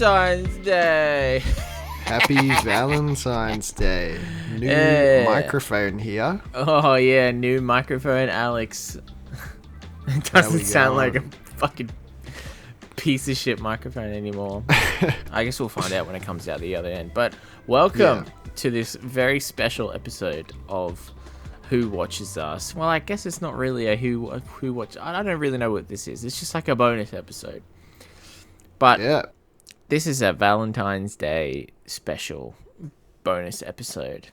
Valentine's Day. Happy Valentine's Day. New microphone here. Oh yeah, new microphone, Alex. It doesn't sound like a fucking piece of shit microphone anymore. I guess we'll find out when it comes out the other end. But welcome to this very special episode of Who Watches Us. Well, I guess it's not really a who watch. I don't really know what this is. It's just like a bonus episode. But this is a Valentine's Day special bonus episode.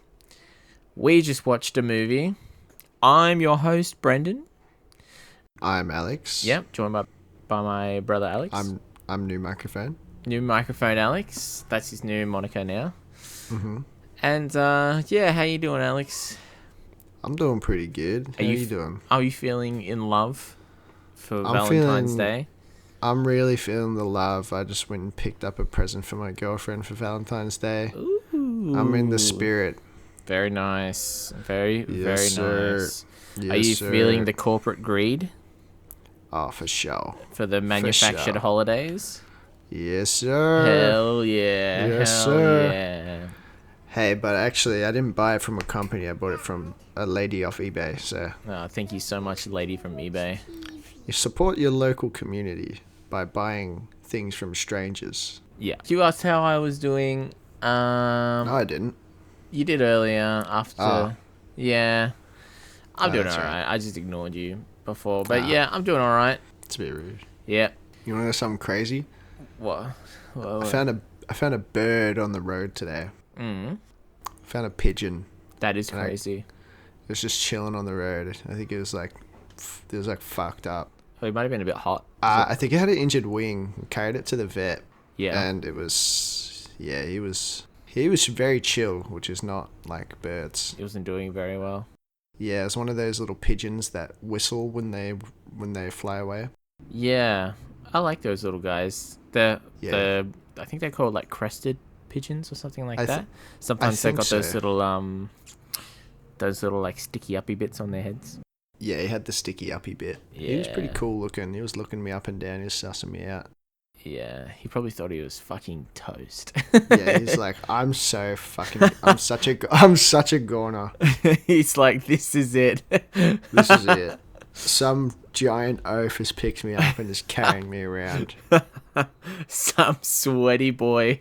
We just watched a movie. I'm your host, Brendan. I'm Alex. Yep, joined by my brother Alex. I'm new microphone. New microphone, Alex. That's his new moniker now. Mm-hmm. And how you doing, Alex? I'm doing pretty good. How you doing? Are you feeling in love for Valentine's Day? I'm really feeling the love. I just went and picked up a present for my girlfriend for Valentine's Day. Ooh. I'm in the spirit. Very nice. Very nice. Yes, Are you feeling the corporate greed? Oh, for sure. For the manufactured holidays? Yes, sir. Hell yeah. Yes, Hell sir. Yeah. Hey, but actually, I didn't buy it from a company. I bought it from a lady off eBay. So, thank you so much, lady from eBay. You support your local community by buying things from strangers. Yeah. You asked how I was doing. No, I didn't. You did earlier after. Oh. Yeah. I'm doing that's alright. I just ignored you before. But yeah, I'm doing alright. It's a bit rude. Yeah. You want to know something crazy? What? I found a bird on the road today. Mm. I found a pigeon. That is crazy. It was just chilling on the road. I think it was like fucked up. Oh, it might have been a bit hot. I think it had an injured wing. We carried it to the vet. Yeah. And it was, he was very chill, which is not like birds. It wasn't doing very well. Yeah, it's one of those little pigeons that whistle when they fly away. Yeah, I like those little guys. I think they're called like crested pigeons or something like that. Sometimes they got those little like sticky uppy bits on their heads. Yeah, he had the sticky uppy bit. Yeah. He was pretty cool looking. He was looking me up and down. He was sussing me out. Yeah, he probably thought he was fucking toast. Yeah, he's like, I'm such a goner. He's like, this is it. This is it. Some giant oaf has picked me up and is carrying me around. Some sweaty boy.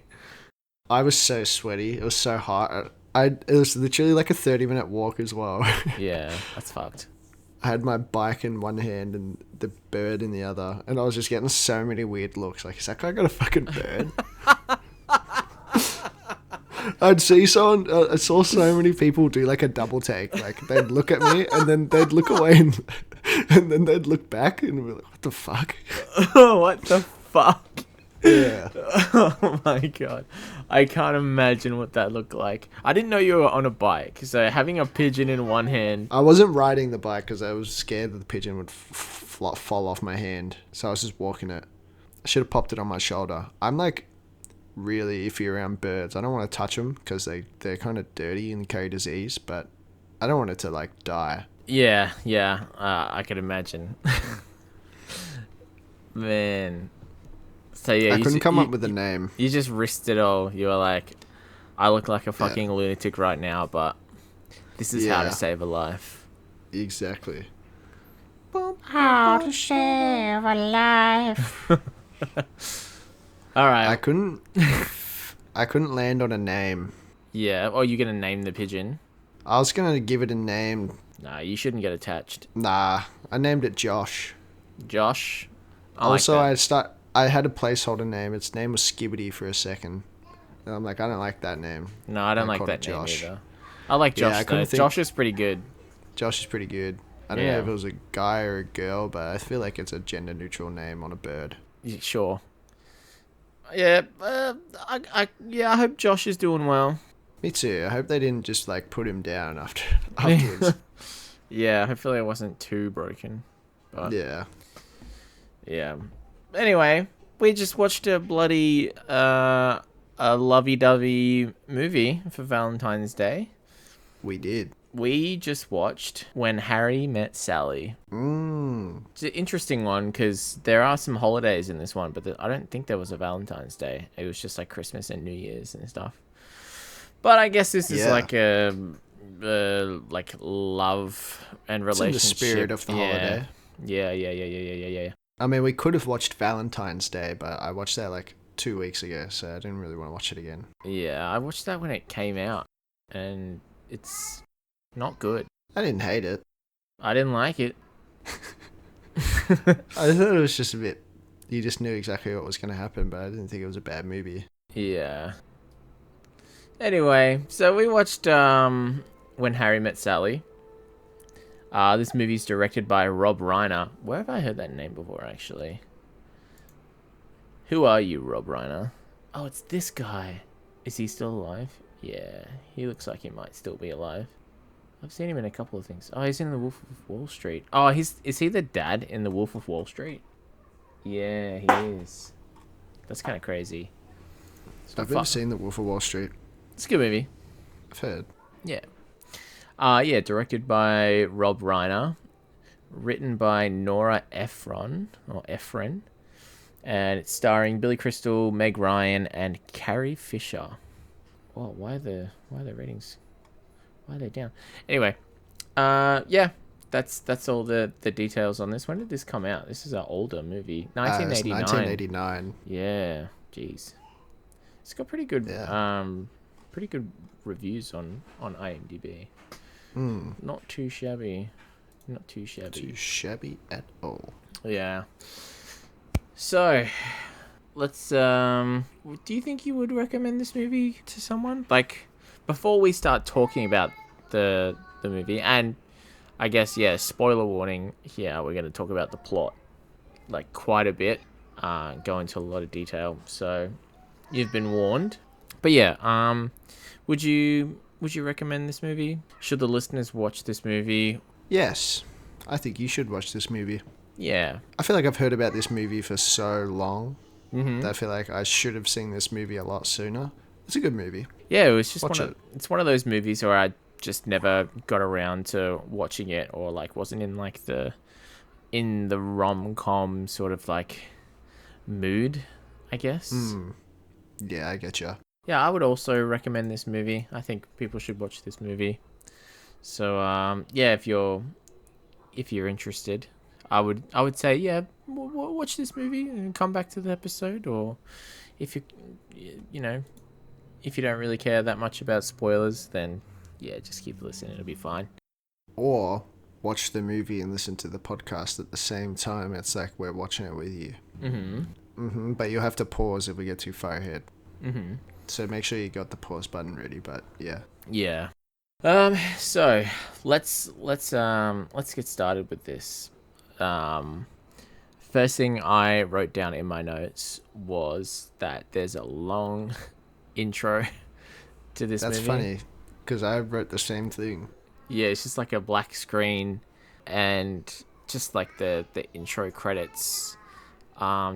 I was so sweaty. It was so hot. It was literally like a 30-minute walk as well. Yeah, that's fucked. I had my bike in one hand and the bird in the other, and I was just getting so many weird looks. Like, is that guy got a fucking bird? I saw so many people do like a double take. Like, they'd look at me and then they'd look away and then they'd look back and be like, what the fuck? What the fuck? Yeah. Oh my god. I can't imagine what that looked like. I didn't know you were on a bike, so having a pigeon in one hand. I wasn't riding the bike because I was scared that the pigeon would fall off my hand, so I was just walking it. I should have popped it on my shoulder. I'm like really iffy around birds. I don't want to touch them because they're kind of dirty and carry disease, but I don't want it to like die. Yeah, I could imagine. Man. So yeah, I couldn't come up with a name. You just risked it all. You were like, I look like a fucking lunatic right now, but this is how to save a life. Exactly. How to save a life. All right. I couldn't land on a name. Yeah. Oh, you're gonna name the pigeon? I was gonna give it a name. Nah, you shouldn't get attached. Nah, I named it Josh. Josh. I had a placeholder name. Its name was Skibbity for a second. And I'm like, I don't like that name. No, I don't like that name either. I like Josh though. Josh is pretty good. Josh is pretty good. I don't know if it was a guy or a girl, but I feel like it's a gender neutral name on a bird. Yeah, sure. Yeah, I hope Josh is doing well. Me too. I hope they didn't just like put him down afterwards. Yeah, hopefully it wasn't too broken. But yeah. Anyway, we just watched a bloody a lovey-dovey movie for Valentine's Day. We did. We just watched When Harry Met Sally. It's an interesting one because there are some holidays in this one, but I don't think there was a Valentine's Day. It was just like Christmas and New Year's and stuff. But I guess this is like a like love and relationship. It's in the spirit of the holiday. Yeah. I mean, we could have watched Valentine's Day, but I watched that like 2 weeks ago, so I didn't really want to watch it again. Yeah, I watched that when it came out, and it's not good. I didn't hate it. I didn't like it. I thought it was just a bit... You just knew exactly what was going to happen, but I didn't think it was a bad movie. Yeah. Anyway, so we watched When Harry Met Sally. This movie's directed by Rob Reiner. Where have I heard that name before, actually? Who are you, Rob Reiner? Oh, it's this guy. Is he still alive? Yeah, he looks like he might still be alive. I've seen him in a couple of things. Oh, he's in The Wolf of Wall Street. Oh, is he the dad in The Wolf of Wall Street? Yeah, he is. That's kind of crazy. I've never seen The Wolf of Wall Street. It's a good movie. I've heard. Yeah. Yeah, directed by Rob Reiner. Written by Nora Ephron. And it's starring Billy Crystal, Meg Ryan, and Carrie Fisher. Oh, why are the ratings? Why are they down? Anyway, yeah, that's all the details on this. When did this come out? This is an older movie, 1989. 1989. Yeah, jeez, it's got pretty good, pretty good reviews on IMDb. Not too shabby. Not too shabby. Too shabby at all. Yeah. So, let's, do you think you would recommend this movie to someone? Like, before we start talking about the movie, and I guess, yeah, spoiler warning here, we're going to talk about the plot, like, quite a bit, go into a lot of detail, so you've been warned. But yeah, would you recommend this movie? Should the listeners watch this movie? Yes, I think you should watch this movie. Yeah. I feel like I've heard about this movie for so long that I feel like I should have seen this movie a lot sooner. It's a good movie. Yeah, it was just it's one of those movies where I just never got around to watching it, or like wasn't in like the rom-com sort of like mood, I guess. Yeah, I get you. Yeah, I would also recommend this movie. I think people should watch this movie. So yeah, if you're interested, I would say, yeah, watch this movie and come back to the episode. Or if you know, if you don't really care that much about spoilers, then yeah, just keep listening. It'll be fine. Or watch the movie and listen to the podcast at the same time. It's like we're watching it with you. But you'll have to pause if we get too far ahead. So make sure you got the pause button ready. But yeah. Yeah. So let's get started with this. First thing I wrote down in my notes was that there's a long intro to this movie. That's funny, because I wrote the same thing. Yeah, it's just like a black screen and just like the intro credits,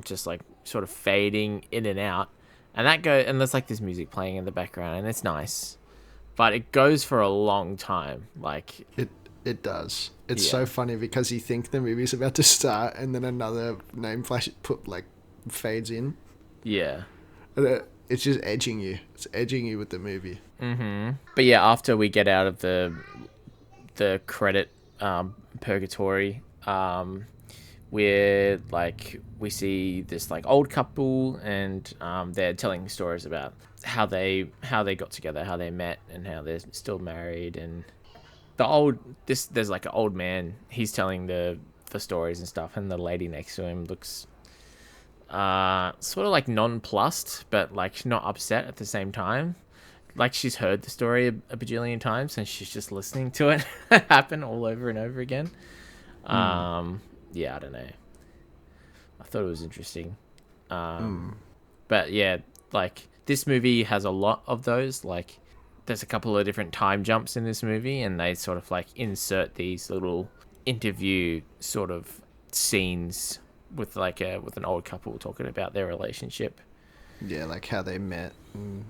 just like sort of fading in and out, and there's like this music playing in the background, and it's nice, but it goes for a long time. Like it does. It's so funny because you think the movie's about to start, and then another name flash fades in. Yeah. It's just edging you. It's edging you with the movie. But yeah, after we get out of the credit purgatory, we see this like old couple, and they're telling stories about how they got together, how they met, and how they're still married. And there's like an old man. He's telling the stories and stuff, and the lady next to him looks sort of like nonplussed, but like not upset at the same time. Like she's heard the story a bajillion times, and she's just listening to it happen all over and over again. Yeah, I don't know. I thought it was interesting. But yeah, like this movie has a lot of those. Like there's a couple of different time jumps in this movie, and they sort of like insert these little interview sort of scenes with like with an old couple talking about their relationship. Yeah, like how they met and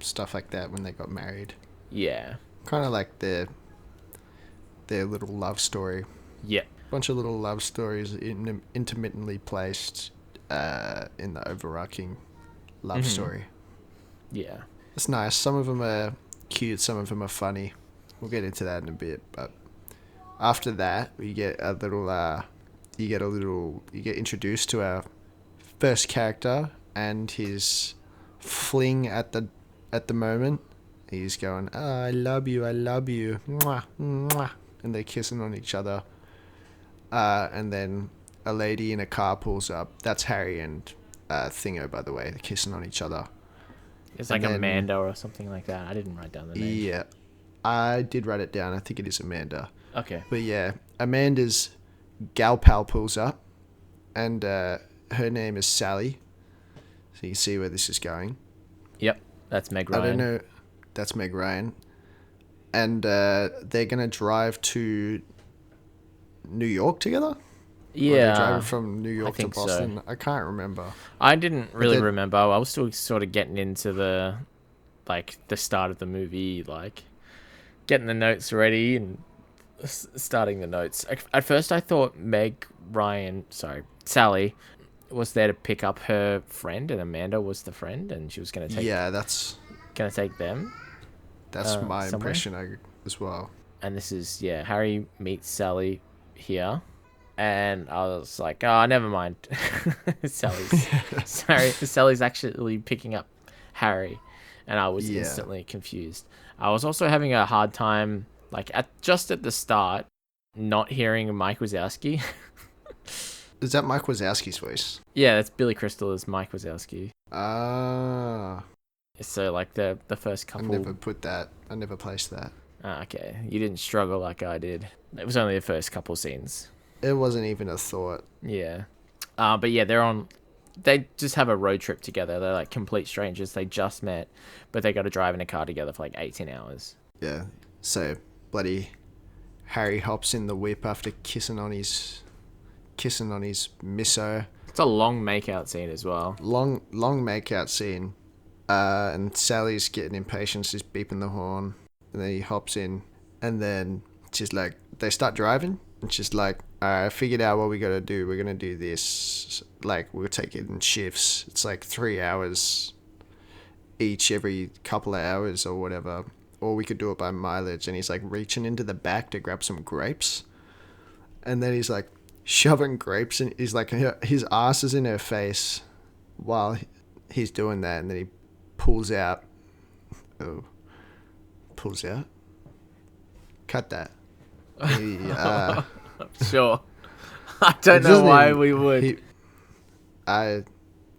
stuff like that when they got married. Yeah. Kind of like their little love story. Yeah. Bunch of little love stories intermittently placed in the overarching love story. Yeah. It's nice. Some of them are cute, some of them are funny. We'll get into that in a bit, but after that, we get a little. You get introduced to our first character and his fling at the moment. He's going, I love you, mwah, mwah, and they're kissing on each other. And then a lady in a car pulls up. That's Harry and Thingo, by the way. They're kissing on each other. It's like Amanda or something like that. I didn't write down the name. Yeah, I did write it down. I think it is Amanda. Okay. But yeah, Amanda's gal pal pulls up, and her name is Sally. So you see where this is going. Yep, that's Meg Ryan. I don't know. That's Meg Ryan. And they're going to drive to New York together? Yeah. Or they're driving from New York to Boston? So. I can't remember. I didn't really remember. I was still sort of getting into the start of the movie, like getting the notes ready and starting the notes. At first I thought Sally was there to pick up her friend and Amanda was the friend and she was going to take take them. That's my impression as well. And this is Harry meets Sally here and I was like, oh, never mind. Sally's actually picking up Harry and I was instantly confused. I was also having a hard time just at the start not hearing Mike Wazowski. Is that Mike Wazowski's voice? Yeah, that's Billy Crystal as Mike Wazowski. Ah. So the first couple. I never placed that. Okay, you didn't struggle like I did. It was only the first couple scenes. It wasn't even a thought. Yeah. But yeah, they just have a road trip together. They're like complete strangers. They just met, but they got to drive in a car together for 18 hours. Yeah. So bloody Harry hops in the whip after kissing on his misso. It's a long makeout scene as well. Long makeout scene. And Sally's getting impatient. She's beeping the horn. And then he hops in. And then she's like, they start driving. And she's like, I figured out what we got to do. We're going to do this. We'll take it in shifts. It's 3 hours each every couple of hours or whatever. Or we could do it by mileage. And he's reaching into the back to grab some grapes. And then he's shoving grapes. And he's his ass is in her face while he's doing that. And then he pulls out. Oh. Pulls out? Cut that. Sure. I don't know why we would.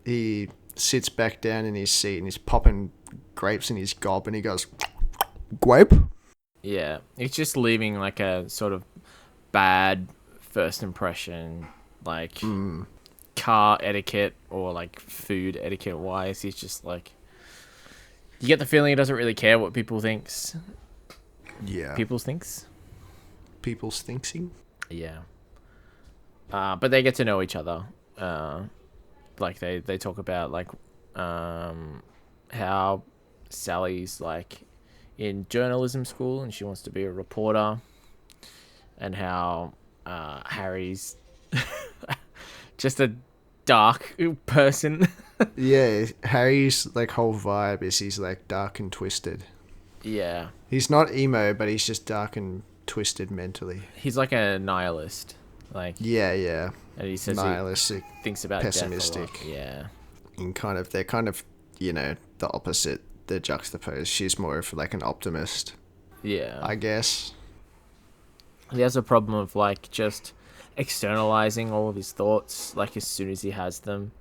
He sits back down in his seat and he's popping grapes in his gob and he goes, grape? Yeah. He's just leaving a sort of bad first impression, car etiquette or food etiquette wise. He's just you get the feeling he doesn't really care what people thinks. Yeah. People's thinks? People's thinksing? Yeah. But they get to know each other. They talk about how Sally's in journalism school and she wants to be a reporter, and how Harry's just a dark person. Yeah, Harry's whole vibe is he's dark and twisted. Yeah. He's not emo, but he's just dark and twisted mentally. He's a nihilist. Yeah. And he says nihilistic, he thinks about pessimistic. Death a lot. Yeah. And they're the opposite. They're juxtaposed. She's more of an optimist. Yeah. I guess. He has a problem of just externalizing all of his thoughts as soon as he has them.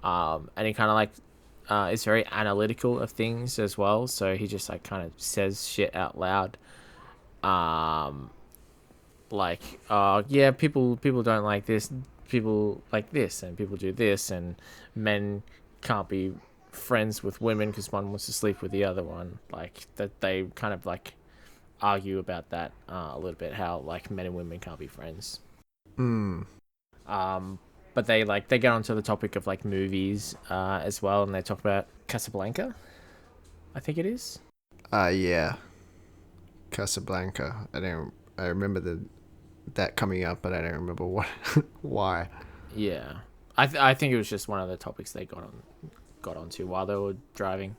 And he kind of is very analytical of things as well. So he just kind of says shit out loud. Yeah, people don't like this. People like this, and people do this, and men can't be friends with women because one wants to sleep with the other one. That they kind of argue about that a little bit. How men and women can't be friends. But they get onto the topic of movies as well, and they talk about Casablanca, I think it is. Yeah. Casablanca. I remember that coming up, but I don't remember what why. Yeah, I think it was just one of the topics they got onto while they were driving.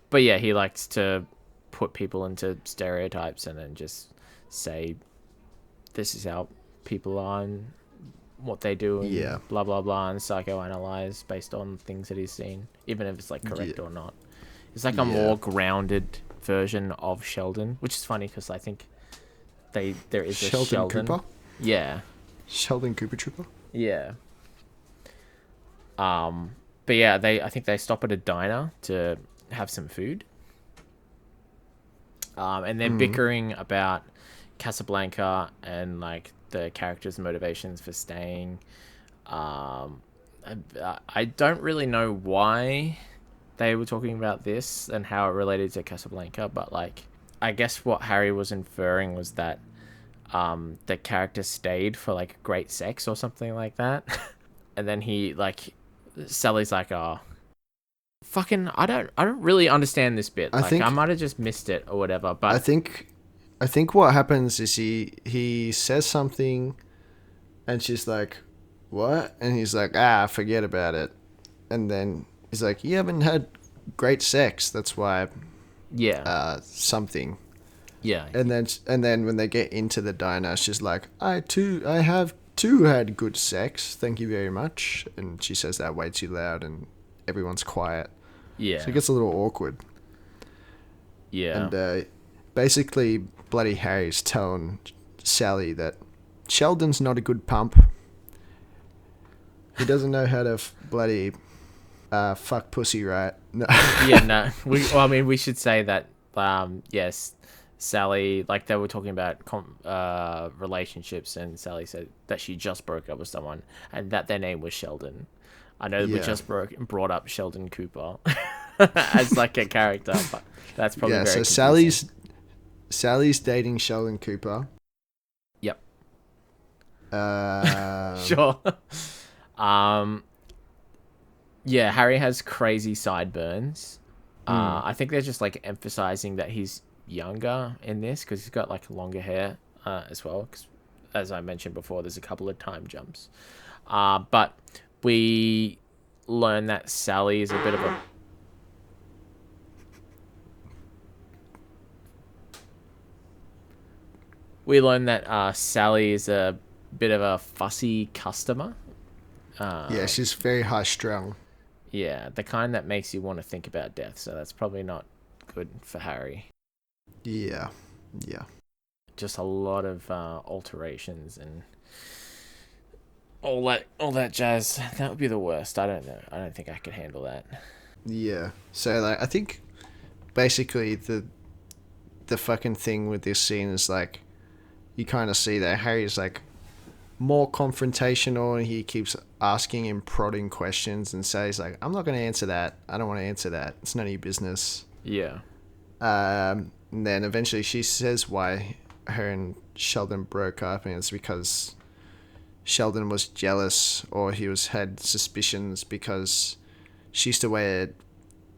But yeah, he likes to put people into stereotypes and then just say, this is how people are and what they do and blah, blah, blah, and psychoanalyze based on things that he's seen, even if it's like correct or not. It's like a more grounded version of Sheldon, which is funny because I think there is a Sheldon Cooper? Yeah. Sheldon Cooper Trooper? Yeah. But yeah, I think they stop at a diner to have some food. And they're bickering about Casablanca and like the characters' motivations for staying. I don't really know why they were talking about this and how it related to Casablanca, but like I guess what Harry was inferring was that the character stayed for like great sex or something like that. And then Sally's like, oh, fucking, I don't really understand this bit. I might have just missed it or whatever. But I think what happens is he says something, and she's like, "What?" And he's like, forget about it. And then he's like, "You haven't had great sex. That's why." Yeah. Something. Yeah. And then when they get into the diner, she's like, I have too had good sex. Thank you very much. And she says that way too loud, and everyone's quiet. Yeah. So it gets a little awkward. Yeah. And basically, bloody Harry's telling Sally that Sheldon's not a good pump. He doesn't know how to bloody fuck pussy right. No. Yeah, no. We should say that, yes, Sally, like they were talking about relationships, and Sally said that she just broke up with someone and that their name was Sheldon. I know we just brought up Sheldon Cooper as like a character, but that's probably very confusing. Sally's dating Sheldon Cooper. Yep. Sure. Yeah, Harry has crazy sideburns. I think they're just like emphasizing that he's younger in this because he's got like longer hair as well. Because as I mentioned before, there's a couple of time jumps. But we learn that Sally is a bit of a... We learn that Sally is a bit of a fussy customer. Yeah, she's very high-strung. Yeah, the kind that makes you want to think about death. So that's probably not good for Harry. Yeah. Just a lot of alterations and all that jazz. That would be the worst. I don't know. I don't think I could handle that. Yeah. So like, I think basically the fucking thing with this scene is like, you kind of see that Harry's like more confrontational, and he keeps asking and prodding questions, and says like, I'm not going to answer that. I don't want to answer that. It's none of your business. Yeah. And then eventually she says why her and Sheldon broke up, and it's because Sheldon was jealous, or he had suspicions because she used to wear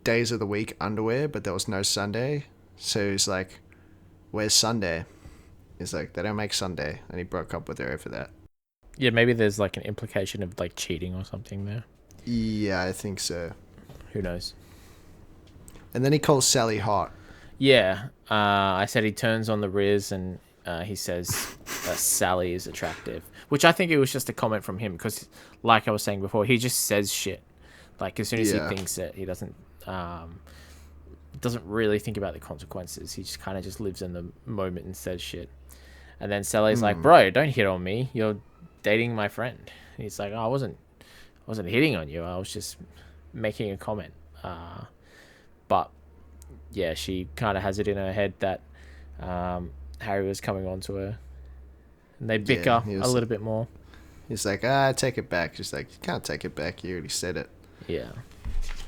days of the week underwear, but there was no Sunday. So he's like, where's Sunday? He's like, they don't make Sunday. And he broke up with her over that. Yeah, maybe there's like an implication of like cheating or something there. Yeah, I think so. Who knows? And then he calls Sally hot. Yeah, I said he turns on the Riz, and he says Sally is attractive, which I think it was just a comment from him because, like I was saying before, he just says shit. Like as soon as he thinks it, he doesn't really think about the consequences. He just kind of just lives in the moment and says shit. And then Sally's like, "Bro, don't hit on me. You're dating my friend." And he's like, "Oh, I wasn't hitting on you. I was just making a comment." But yeah, she kind of has it in her head that Harry was coming on to her, and they bicker a little bit more. He's like, take it back. She's like, you can't take it back. You already said it. Yeah.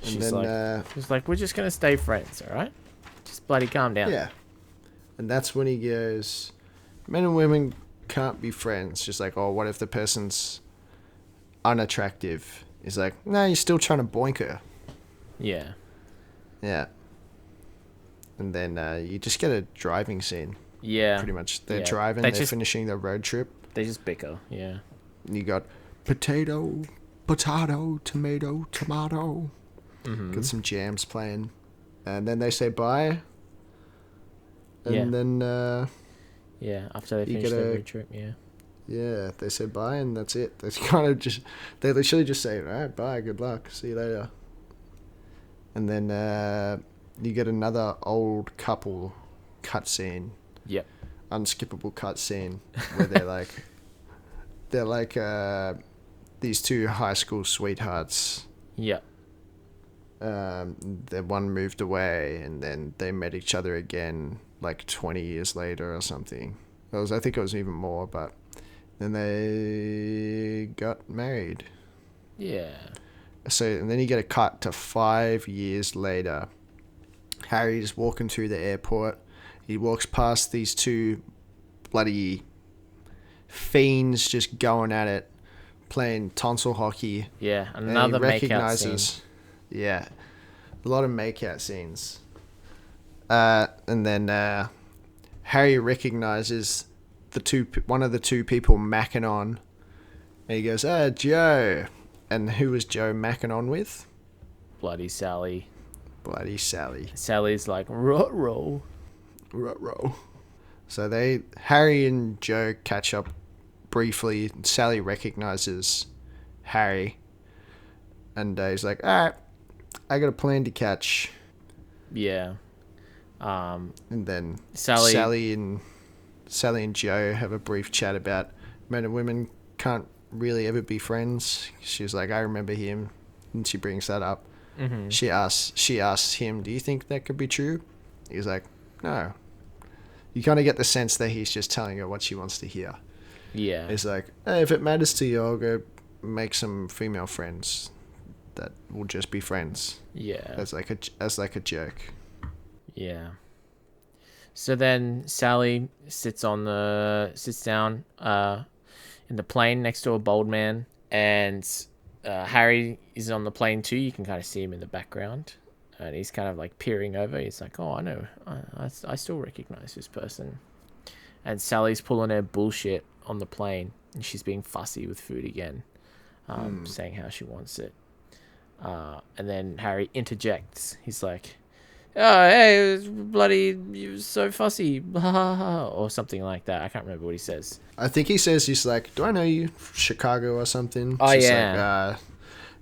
She's like, we're just gonna stay friends, all right? Just bloody calm down. Yeah. And that's when he goes, men and women can't be friends. She's like, oh, what if the person's unattractive? He's like, no, you're still trying to boink her. Yeah. Yeah. And then you just get a driving scene. Yeah. Pretty much. They're Yeah. driving, they're finishing their road trip. They just bicker, yeah. You got potato, tomato. Mm-hmm. Got some jams playing. And then they say bye. And then... yeah, after they finish their road trip, yeah. Yeah, they say bye and that's it. They kind of just... They literally just say, alright, bye, good luck, see you later. And then you get another old couple cutscene. Yep. Unskippable cutscene where they're like these two high school sweethearts. Yep. The one moved away and then they met each other again like 20 years later or something. I think it was even more, but then they got married. Yeah. So, and then you get a cut to 5 years later. Harry's walking through the airport. He walks past these two bloody fiends just going at it, playing tonsil hockey. Yeah, another make-out scene. Yeah, a lot of make-out scenes. And then Harry recognizes one of the two people macking on. And he goes, Joe. And who was Joe macking on with? Bloody Sally. Sally's like, ruh-roh. Ruh-roh. So Harry and Joe catch up briefly. Sally recognizes Harry. And he's like, alright, I got a plan to catch. Yeah. And then Sally and Joe have a brief chat about men and women can't really ever be friends. She's like, I remember him. And she brings that up. Mm-hmm. She asks him, do you think that could be true? He's like, no. You kind of get the sense that he's just telling her what she wants to hear. Yeah. He's like, hey, if it matters to you, I'll go make some female friends that will just be friends. Yeah. As like a joke. Yeah. So then Sally sits down in the plane next to a bald man, and Harry is on the plane too. You can kind of see him in the background, and he's kind of like peering over. He's like, oh, I know, I still recognize this person. And Sally's pulling her bullshit on the plane, and she's being fussy with food again, saying how she wants it. And then Harry interjects. He's like, oh, hey, bloody, you're so fussy, or something like that. I can't remember what he says. I think he says, he's like, do I know you? Chicago or something? Oh, she's yeah. Like,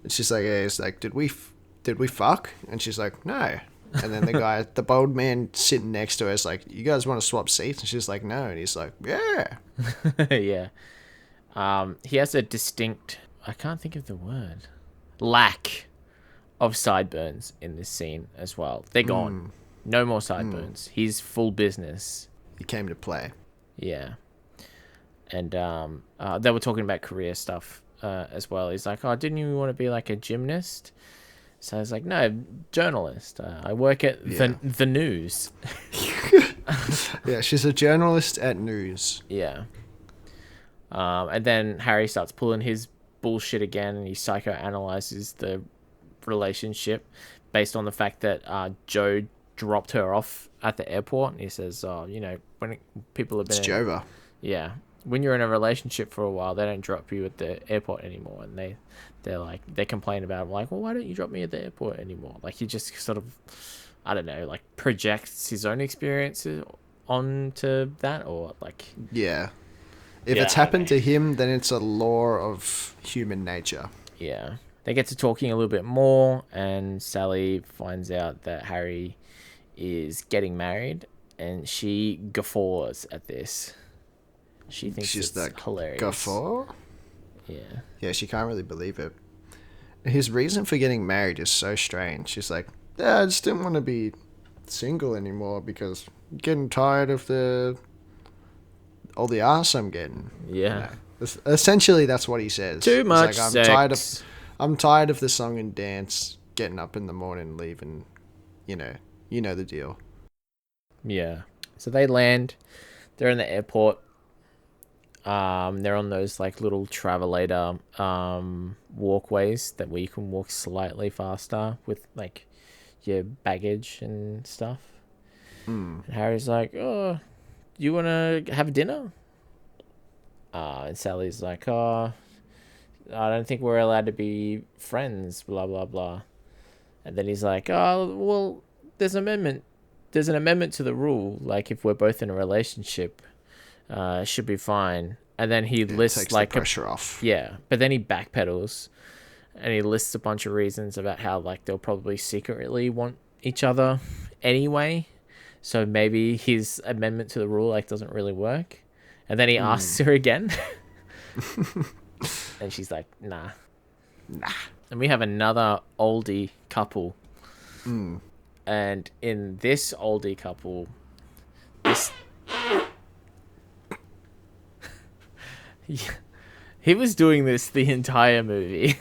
and she's like, yeah. He's like, did we fuck? And she's like, no. And then the bald man sitting next to her is like, you guys want to swap seats? And she's like, no. And he's like, yeah. Yeah. He has a distinct, I can't think of the word, lack of sideburns in this scene as well. They're gone. No more sideburns. He's full business. He came to play. Yeah. And they were talking about career stuff as well. He's like, oh, didn't you want to be like a gymnast? So I was like, no, journalist. I work at the news. Yeah, she's a journalist at news. Yeah. And then Harry starts pulling his bullshit again, and he psychoanalyzes the relationship based on the fact that Joe dropped her off at the airport. And he says, oh, you know, when people have been... It's Jova. Yeah. When you're in a relationship for a while, they don't drop you at the airport anymore. And they complain about it, like, well, why don't you drop me at the airport anymore? Like, he just sort of, I don't know, like, projects his own experiences onto that, or like... Yeah. If it's happened to him, then it's a law of human nature. Yeah. They get to talking a little bit more, and Sally finds out that Harry is getting married, and she guffaws at this. She thinks it's like, hilarious. Guffaw? Yeah. Yeah, she can't really believe it. His reason for getting married is so strange. She's like, yeah, I just didn't want to be single anymore because I'm getting tired of all the arse I'm getting. Yeah. You know? Essentially, that's what he says. Too much like, sex. I'm tired of the song and dance, getting up in the morning, leaving. You know the deal. Yeah. So they land. They're in the airport. They're on those like little travelator walkways where you can walk slightly faster with like your baggage and stuff. Mm. And Harry's like, oh, you want to have dinner? And Sally's like, oh, I don't think we're allowed to be friends, blah, blah, blah. And then he's like, oh, well, there's an amendment to the rule. Like, if we're both in a relationship, it should be fine. And then he lists takes like the pressure off. Yeah, but then he backpedals and he lists a bunch of reasons about how like they'll probably secretly want each other anyway. So maybe his amendment to the rule like doesn't really work. And then he asks her again. And she's like, nah. And we have another oldie couple. And in this oldie couple, he was doing this the entire movie.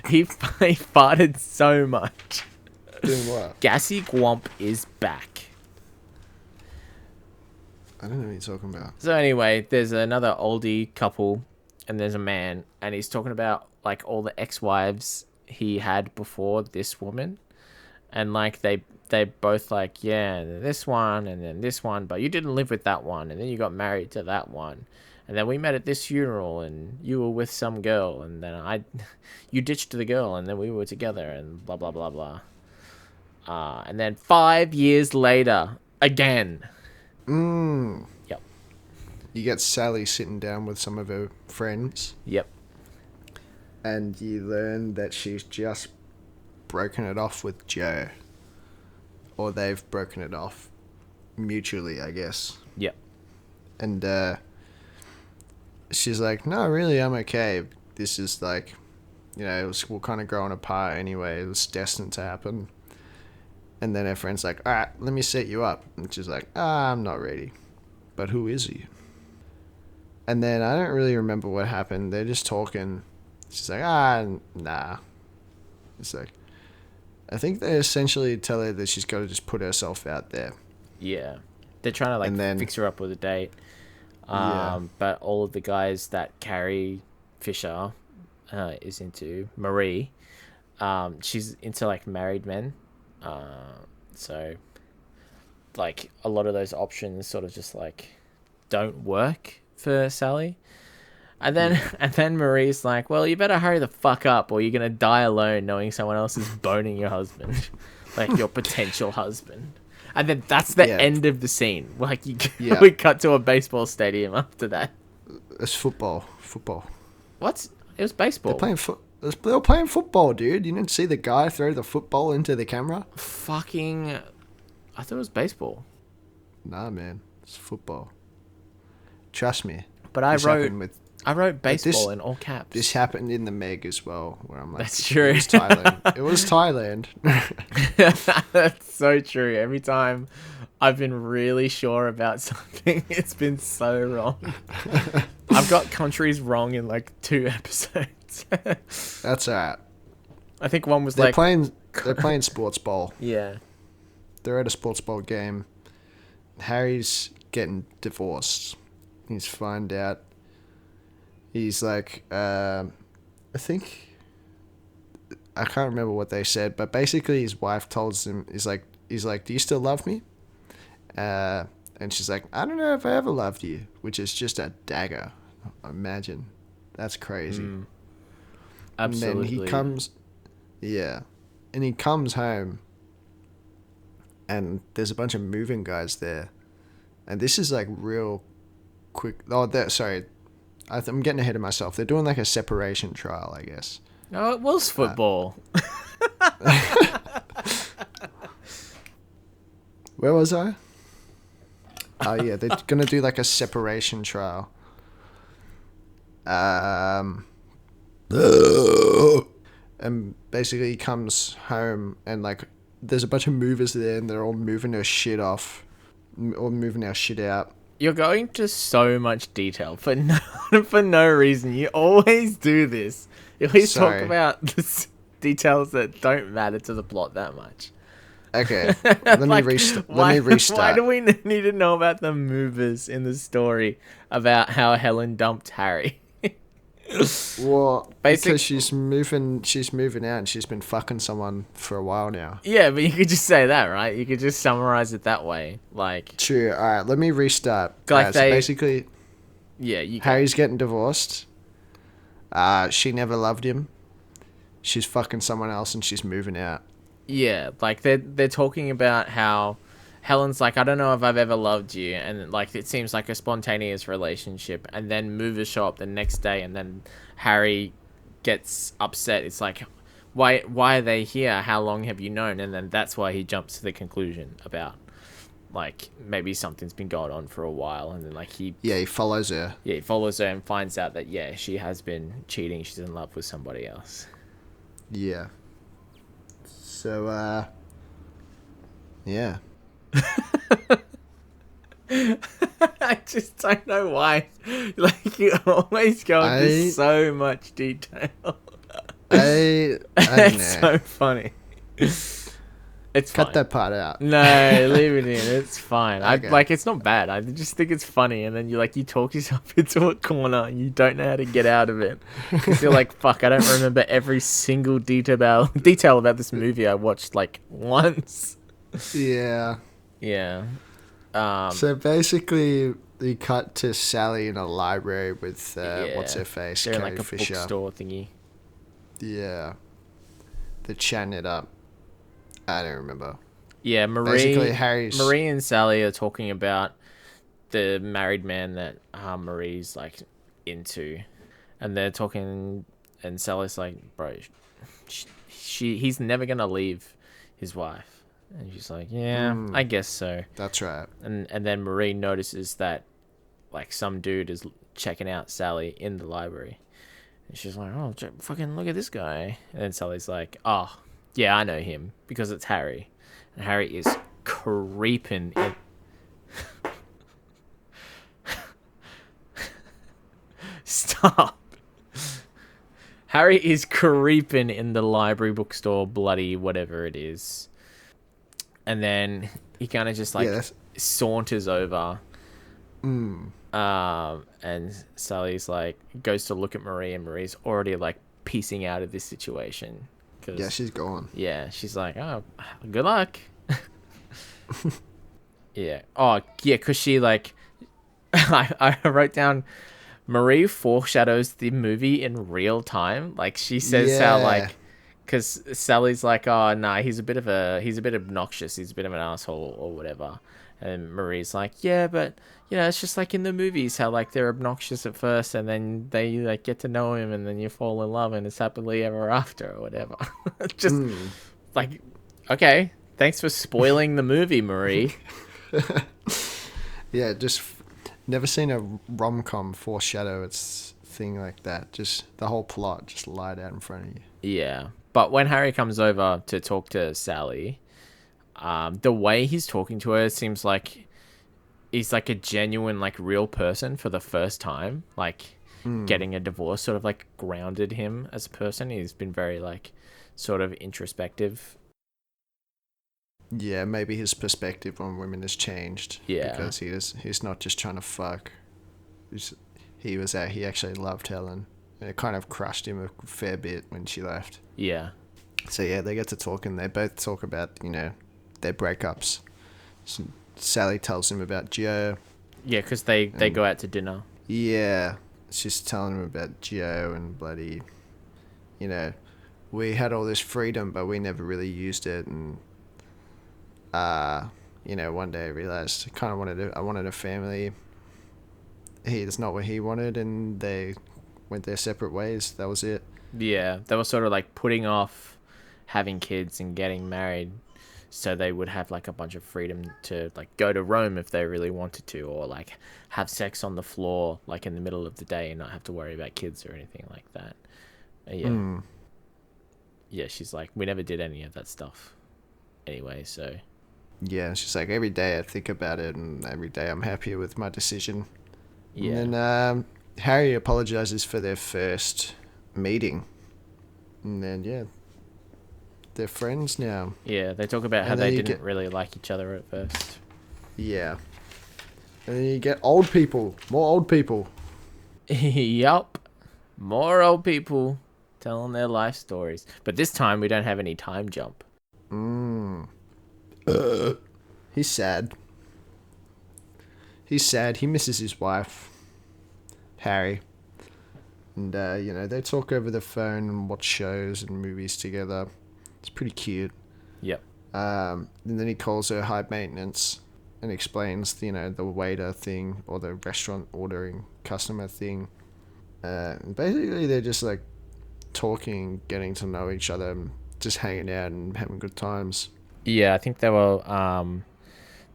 he farted so much. Doing what? Gassy Gwomp is back. I don't know what you're talking about. So anyway, there's another oldie couple, and there's a man, and he's talking about like all the ex-wives he had before this woman, and like they both like, yeah, this one and then this one, but you didn't live with that one, and then you got married to that one. And then we met at this funeral, and you were with some girl, and then you ditched the girl, and then we were together, and blah, blah, blah, blah. And then 5 years later, again. Yep. You get Sally sitting down with some of her friends. Yep. And you learn that she's just broken it off with Joe. Or they've broken it off mutually, I guess. Yep. And, she's like, no, really, I'm okay. This is like, we're kind of growing apart anyway. It was destined to happen. And then her friend's like, all right, let me set you up. And she's like, I'm not ready. But who is he? And then I don't really remember what happened. They're just talking. She's like, nah. It's like, I think they essentially tell her that she's got to just put herself out there. Yeah. They're trying to like fix her up with a date. But all of the guys that Carrie Fisher is into, Marie, she's into like married men. So like a lot of those options sort of just like don't work for Sally. And then Marie's like, well, you better hurry the fuck up or you're going to die alone knowing someone else is boning your husband. Like your potential husband. And then that's the end of the scene. Like we cut to a baseball stadium after that. It's football. What? It was baseball. They were playing football, dude. You didn't see the guy throw the football into the camera? Fucking... I thought it was baseball. Nah, man. It's football. Trust me. But I wrote baseball in all caps. This happened in the Meg as well, where I'm like... That's true. It was Thailand. It was Thailand. That's so true. Every time I've been really sure about something, it's been so wrong. I've got countries wrong in like 2 episodes. That's alright. I think one was they're playing sports ball. Yeah. They're at a sports ball game. Harry's getting divorced. He's found out. He's like, I think, I can't remember what they said, but basically his wife tells him, he's like, do you still love me? And she's like, I don't know if I ever loved you, which is just a dagger. Imagine. That's crazy. Absolutely. And then he comes home and there's a bunch of moving guys there. And this is like real quick. Sorry. I'm getting ahead of myself. They're doing like a separation trial, I guess. No, it was football. Where was I? Oh yeah, they're gonna do like a separation trial. And basically he comes home and like there's a bunch of movers there and they're all moving their shit off, or moving our shit out. You're going to so much detail for no reason. You always do this. You always talk about the details that don't matter to the plot that much. Okay, let me restart. Why do we need to know about the movers in the story about how Helen dumped Harry? Well, because she's moving out and she's been fucking someone for a while now. Yeah, but you could just say that, right? You could just summarize it that way. Like, true. All right, let me restart. Like so basically, yeah, Harry's getting divorced. She never loved him. She's fucking someone else and she's moving out. Yeah, like they're talking about how Helen's like, I don't know if I've ever loved you, and like it seems like a spontaneous relationship, and then movers show up the next day, and then Harry gets upset. It's like, why are they here? How long have you known? And then that's why he jumps to the conclusion about like maybe something's been going on for a while, and then like he follows her. Yeah, he follows her and finds out that she has been cheating. She's in love with somebody else. Yeah. So yeah. I just don't know why. Like, you always go into so much detail. It's so funny. It's Cut fine. that part out. No, leave it in. It's fine. Okay. It's not bad. I just think it's funny, and then you talk yourself into a corner, and you don't know how to get out of it. Because you're like, fuck, I don't remember every single detail about this movie I watched like once. Yeah. Yeah. So basically, we cut to Sally in a library with what's her face, they're in Carrie like a Fisher. bookstore thingy. Yeah. They're chatting it up. I don't remember. Yeah, Marie and Sally are talking about the married man that Marie's like into, and they're talking, and Sally's like, bro, he's never gonna leave his wife, and she's like, yeah, I guess so. That's right. And then Marie notices that like some dude is checking out Sally in the library, and she's like, oh, fucking look at this guy, and then Sally's like, oh. Yeah, I know him because it's Harry. And Harry is creeping in. Stop. Harry is creeping in the library, bookstore, bloody whatever it is. And then he kind of just saunters over. And Sally's like, goes to look at Marie, and Marie's already like piecing out of this situation. Yeah, she's gone. Yeah, she's like, oh, good luck. Yeah. Oh, yeah, because she, like... I wrote down... Marie foreshadows the movie in real time. Like, she says how, like... Because Sally's like, oh, nah, he's a bit obnoxious. He's a bit of an asshole or whatever. And Marie's like, yeah, but... it's just like in the movies how like they're obnoxious at first and then they like get to know him and then you fall in love and it's happily ever after or whatever. Just like, okay, thanks for spoiling the movie, Marie. Yeah, just never seen a rom-com foreshadow its thing like that. Just the whole plot just lied out in front of you. Yeah, but when Harry comes over to talk to Sally, the way he's talking to her seems like he's like a genuine, like real person for the first time. Like getting a divorce sort of like grounded him as a person. He's been very like sort of introspective. Yeah, maybe his perspective on women has changed. Yeah, because he's not just trying to fuck. He actually loved Helen. And it kind of crushed him a fair bit when she left. Yeah. So yeah, they get to talk and they both talk about their breakups. So Sally tells him about Gio. Yeah, because they go out to dinner. Yeah. She's telling him about Gio and bloody, we had all this freedom, but we never really used it. And, one day I realized I wanted a family. It's not what he wanted, and they went their separate ways. That was it. Yeah, they were sort of like putting off having kids and getting married so they would have like a bunch of freedom to like go to Rome if they really wanted to, or like have sex on the floor like in the middle of the day and not have to worry about kids or anything like that. Yeah, she's like, we never did any of that stuff anyway, so yeah, she's like, every day I think about it and every day I'm happier with my decision. Yeah. And then Harry apologizes for their first meeting, and then they're friends now. Yeah, they talk about how they didn't really like each other at first. Yeah. And then you get old people. More old people. Yup. More old people telling their life stories. But this time we don't have any time jump. He's sad. He's sad. He misses his wife, Harry. And, they talk over the phone and watch shows and movies together. It's pretty cute. Yep. And then he calls her high maintenance and explains, the waiter thing or the restaurant ordering customer thing. Basically, they're just like talking, getting to know each other, and just hanging out and having good times. Yeah, I think they were.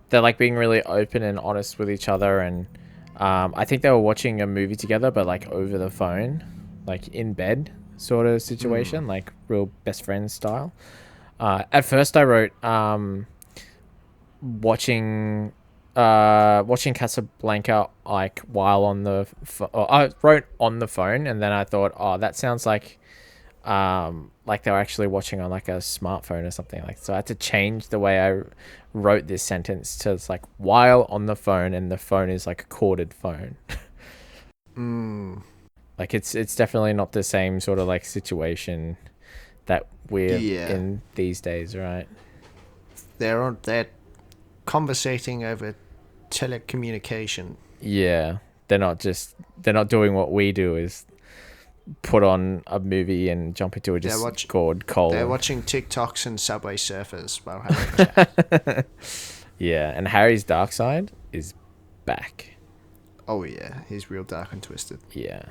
They're like being really open and honest with each other, and I think they were watching a movie together, but like over the phone, like in bed sort of situation, like real best friends style. At first, I wrote watching Casablanca like while on the I wrote on the phone, and then I thought, oh, that sounds like they were actually watching on like a smartphone or something. Like, so I had to change the way I wrote this sentence to it's like while on the phone, and the phone is like a corded phone. Like it's definitely not the same sort of like situation that we're in these days, right? They're conversating over telecommunication. Yeah, they're not doing what we do, is put on a movie and jump into a Discord call. They're watching TikToks and Subway Surfers while having a chat. Yeah, and Harry's dark side is back. Oh yeah, he's real dark and twisted. Yeah.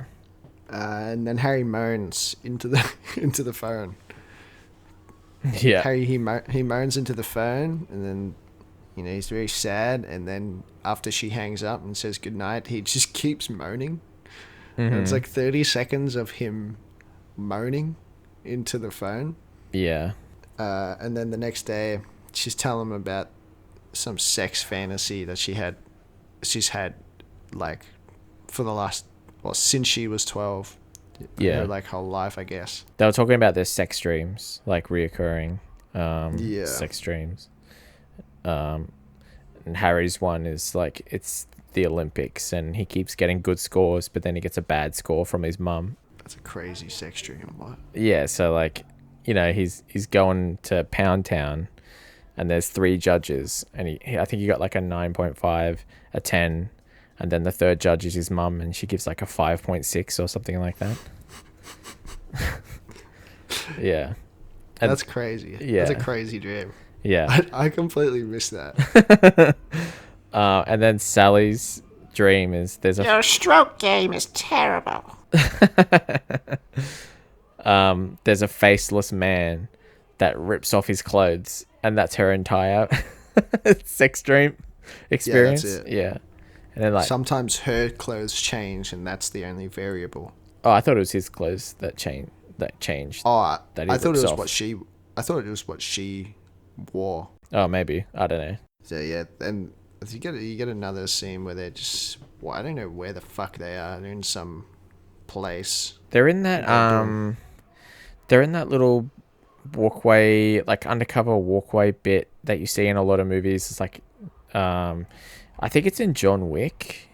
And then Harry moans into the phone. Yeah. Harry he moans into the phone, and then he's very sad, and then after she hangs up and says goodnight, he just keeps moaning. And it's like 30 seconds of him moaning into the phone. Yeah. And then the next day, she's telling him about some sex fantasy that she's had like for the last, since she was 12. Yeah. Her, like, whole life, I guess. They were talking about their sex dreams, like reoccurring sex dreams. And Harry's one is like, it's the Olympics, and he keeps getting good scores, but then he gets a bad score from his mum. That's a crazy sex dream. What? Yeah, so like, he's going to Pound Town, and there's 3 judges, and I think he got like a 9.5, a 10, and then the third judge is his mum, and she gives like a 5.6 or something like that. Yeah. And that's crazy. Yeah. That's a crazy dream. Yeah. I completely missed that. And then Sally's dream is your stroke game is terrible. There's a faceless man that rips off his clothes, and that's her entire sex dream experience. Yeah, that's it. Yeah. And then like sometimes her clothes change, and that's the only variable. Oh, I thought it was his clothes that changed. Oh, that I thought it was what she wore. Oh, maybe, I don't know. So yeah, and you get another scene where they're just, I don't know where the fuck they are. They're in some place. They're in that little walkway, like undercover walkway bit that you see in a lot of movies. It's like, I think it's in John Wick.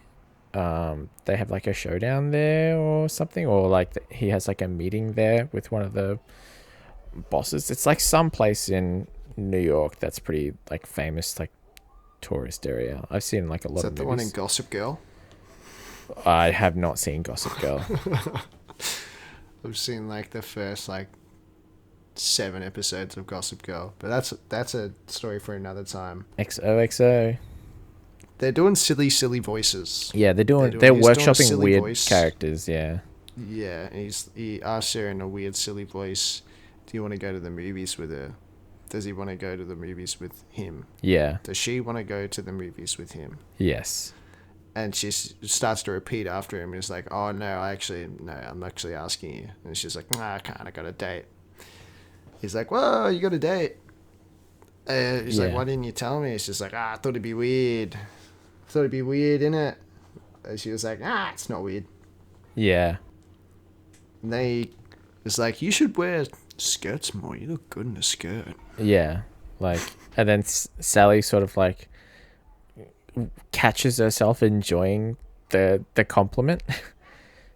They have like a showdown there or something, or like he has like a meeting there with one of the bosses. It's like some place in New York that's pretty like famous, like tourist area. I've seen like a lot of movies. Is that the one in Gossip Girl? I have not seen Gossip Girl. I've seen like the first like 7 episodes of Gossip Girl, but that's a story for another time. XOXO. They're doing silly voices. Yeah, they're workshopping weird voice. Characters. Yeah. Yeah, and he asks her in a weird silly voice, "Do you want to go to the movies with her?" Does he want to go to the movies with him? Yeah. Does she want to go to the movies with him? Yes. And she starts to repeat after him. He's like, "Oh no, I'm actually asking you." And she's like, "Nah, I can't. I got a date." He's like, "Whoa, you got a date?" He's like, "Why didn't you tell me?" She's like, "I thought it'd be weird. I thought it'd be weird, innit?" And she was like, "It's not weird." Yeah. And it's like, "You should wear skirts more. You look good in a skirt." Yeah. Like, and then Sally sort of like catches herself enjoying the compliment.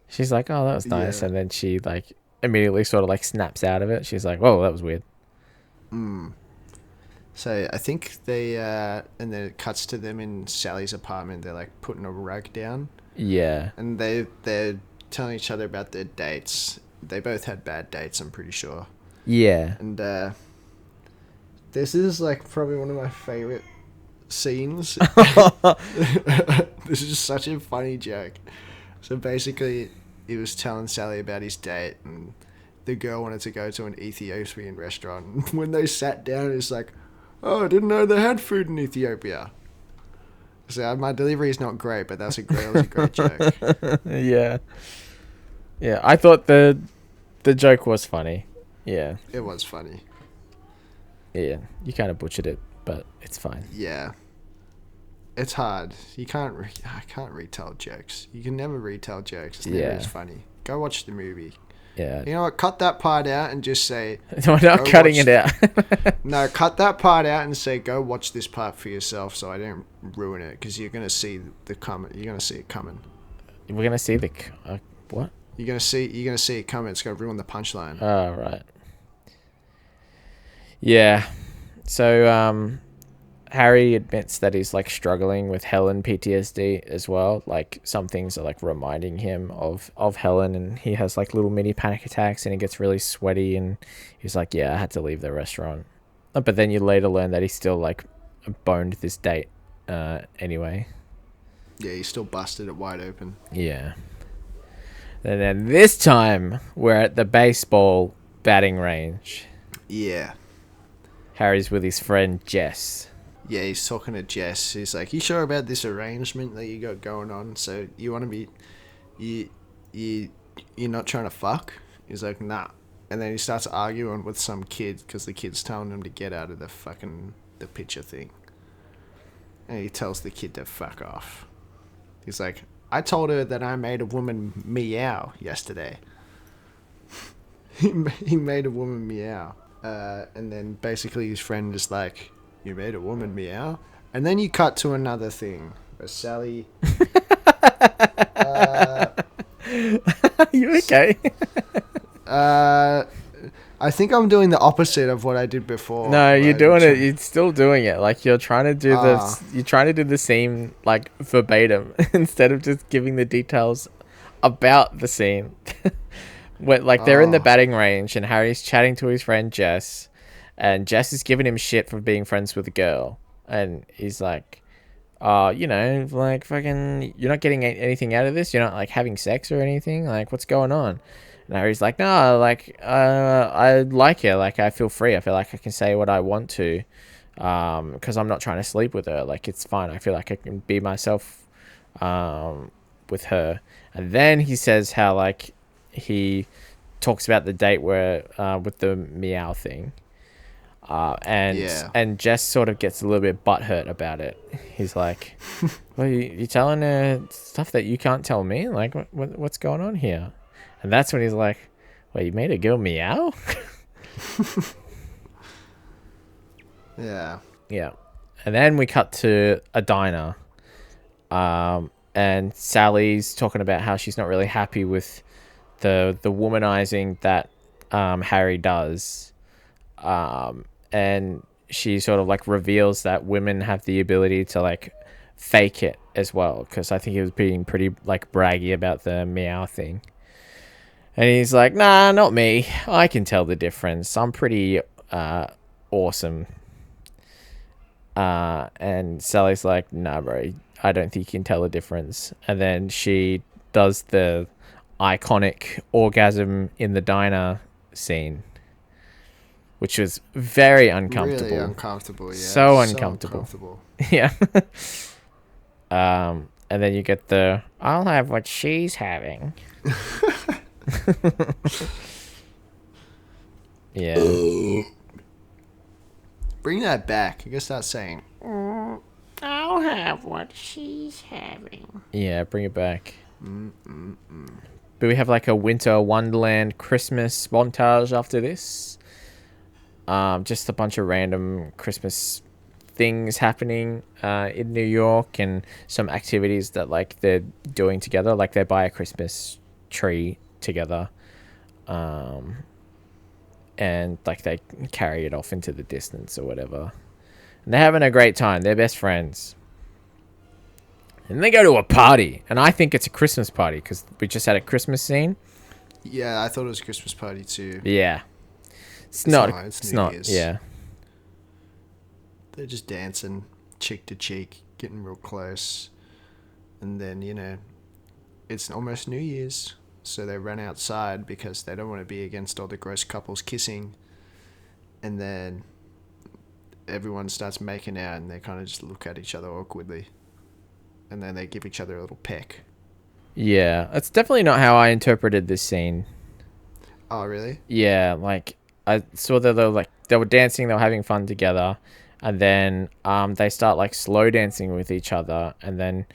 She's like, oh, that was nice. Yeah. And then she like immediately sort of like snaps out of it. She's like, whoa, that was weird. So I think they, and then it cuts to them in Sally's apartment. They're like putting a rug down. Yeah. And they're telling each other about their dates. They both had bad dates, I'm pretty sure. Yeah. And this is like probably one of my favorite scenes. This is such a funny joke. So basically, he was telling Sally about his date, and the girl wanted to go to an Ethiopian restaurant. And when they sat down, it's like, oh, I didn't know they had food in Ethiopia. So my delivery is not great, but that was a great joke. Yeah. Yeah, I thought the joke was funny. Yeah. It was funny. Yeah, you kind of butchered it, but it's fine. Yeah. It's hard. I can't retell jokes. You can never retell jokes. It's never as funny. Go watch the movie. Yeah. You know what? Cut that part out and just say... We're not cutting it out. No, cut that part out and say, go watch this part for yourself so I don't ruin it, because you're going to see the comment. You're going to see it coming. We're going to see the... what? You're going to see it coming. It's going to ruin the punchline. Oh, right. Yeah. So, Harry admits that he's like struggling with Helen PTSD as well. Like some things are like reminding him of Helen, and he has like little mini panic attacks and he gets really sweaty, and he's like, yeah, I had to leave the restaurant. But then you later learn that he still like boned this date anyway. Yeah, he still busted it wide open. Yeah. And then this time we're at the baseball batting range. Yeah. Harry's with his friend Jess. Yeah, he's talking to Jess. He's like, you sure about this arrangement that you got going on? So you want to be... You're not trying to fuck? He's like, nah. And then he starts arguing with some kid because the kid's telling him to get out of the picture thing. And he tells the kid to fuck off. He's like, I told her that I made a woman meow yesterday. He made a woman meow. And then basically his friend is like, you made a woman meow? And then you cut to another thing where Sally... You okay? I think I'm doing the opposite of what I did before. No, you're doing it. You're still doing it. Like you're trying to do you're trying to do the scene like verbatim instead of just giving the details about the scene. Where like they're in the batting range and Harry's chatting to his friend Jess, and Jess is giving him shit for being friends with a girl, and he's like, you know, like fucking, you're not getting anything out of this. You're not like having sex or anything. Like, what's going on? And Harry's like, no, like, I like her. Like, I feel free. I feel like I can say what I want to, because I'm not trying to sleep with her. Like, it's fine. I feel like I can be myself, with her. And then he says how like he talks about the date where, with the meow thing. And Jess sort of gets a little bit butthurt about it. He's like, well, you're telling her stuff that you can't tell me? Like, what's going on here? And that's when he's like, wait, you made a girl meow? Yeah. Yeah. And then we cut to a diner. And Sally's talking about how she's not really happy with the womanizing that Harry does. And she sort of like reveals that women have the ability to like fake it as well, because I think he was being pretty like braggy about the meow thing. And he's like, nah, not me. I can tell the difference. I'm pretty awesome. And Sally's like, nah, bro, I don't think you can tell the difference. And then she does the iconic orgasm in the diner scene, which was very uncomfortable. Really uncomfortable, yeah. So uncomfortable. Yeah. And then you get the, I'll have what she's having. Yeah. Bring that back. You can start saying, I'll have what she's having. Yeah, bring it back. But we have like a winter wonderland Christmas montage after this. Just a bunch of random Christmas things happening in New York, and some activities that like they're doing together. Like they buy a Christmas tree together, and like they carry it off into the distance or whatever. And they're having a great time. They're best friends. And they go to a party, and I think it's a Christmas party because we just had a Christmas scene. Yeah, I thought it was a Christmas party too. Yeah, it's not. It's New New Year's. Year's. Yeah, They're just dancing cheek to cheek, getting real close. And then, it's almost New Year's. So they run outside because they don't want to be against all the gross couples kissing. And then everyone starts making out and they kind of just look at each other awkwardly. And then they give each other a little peck. yeah. That's definitely not how I interpreted this scene. Oh, really? Yeah, like I saw that they were dancing, they were having fun together, and then they start like slow dancing with each other, and then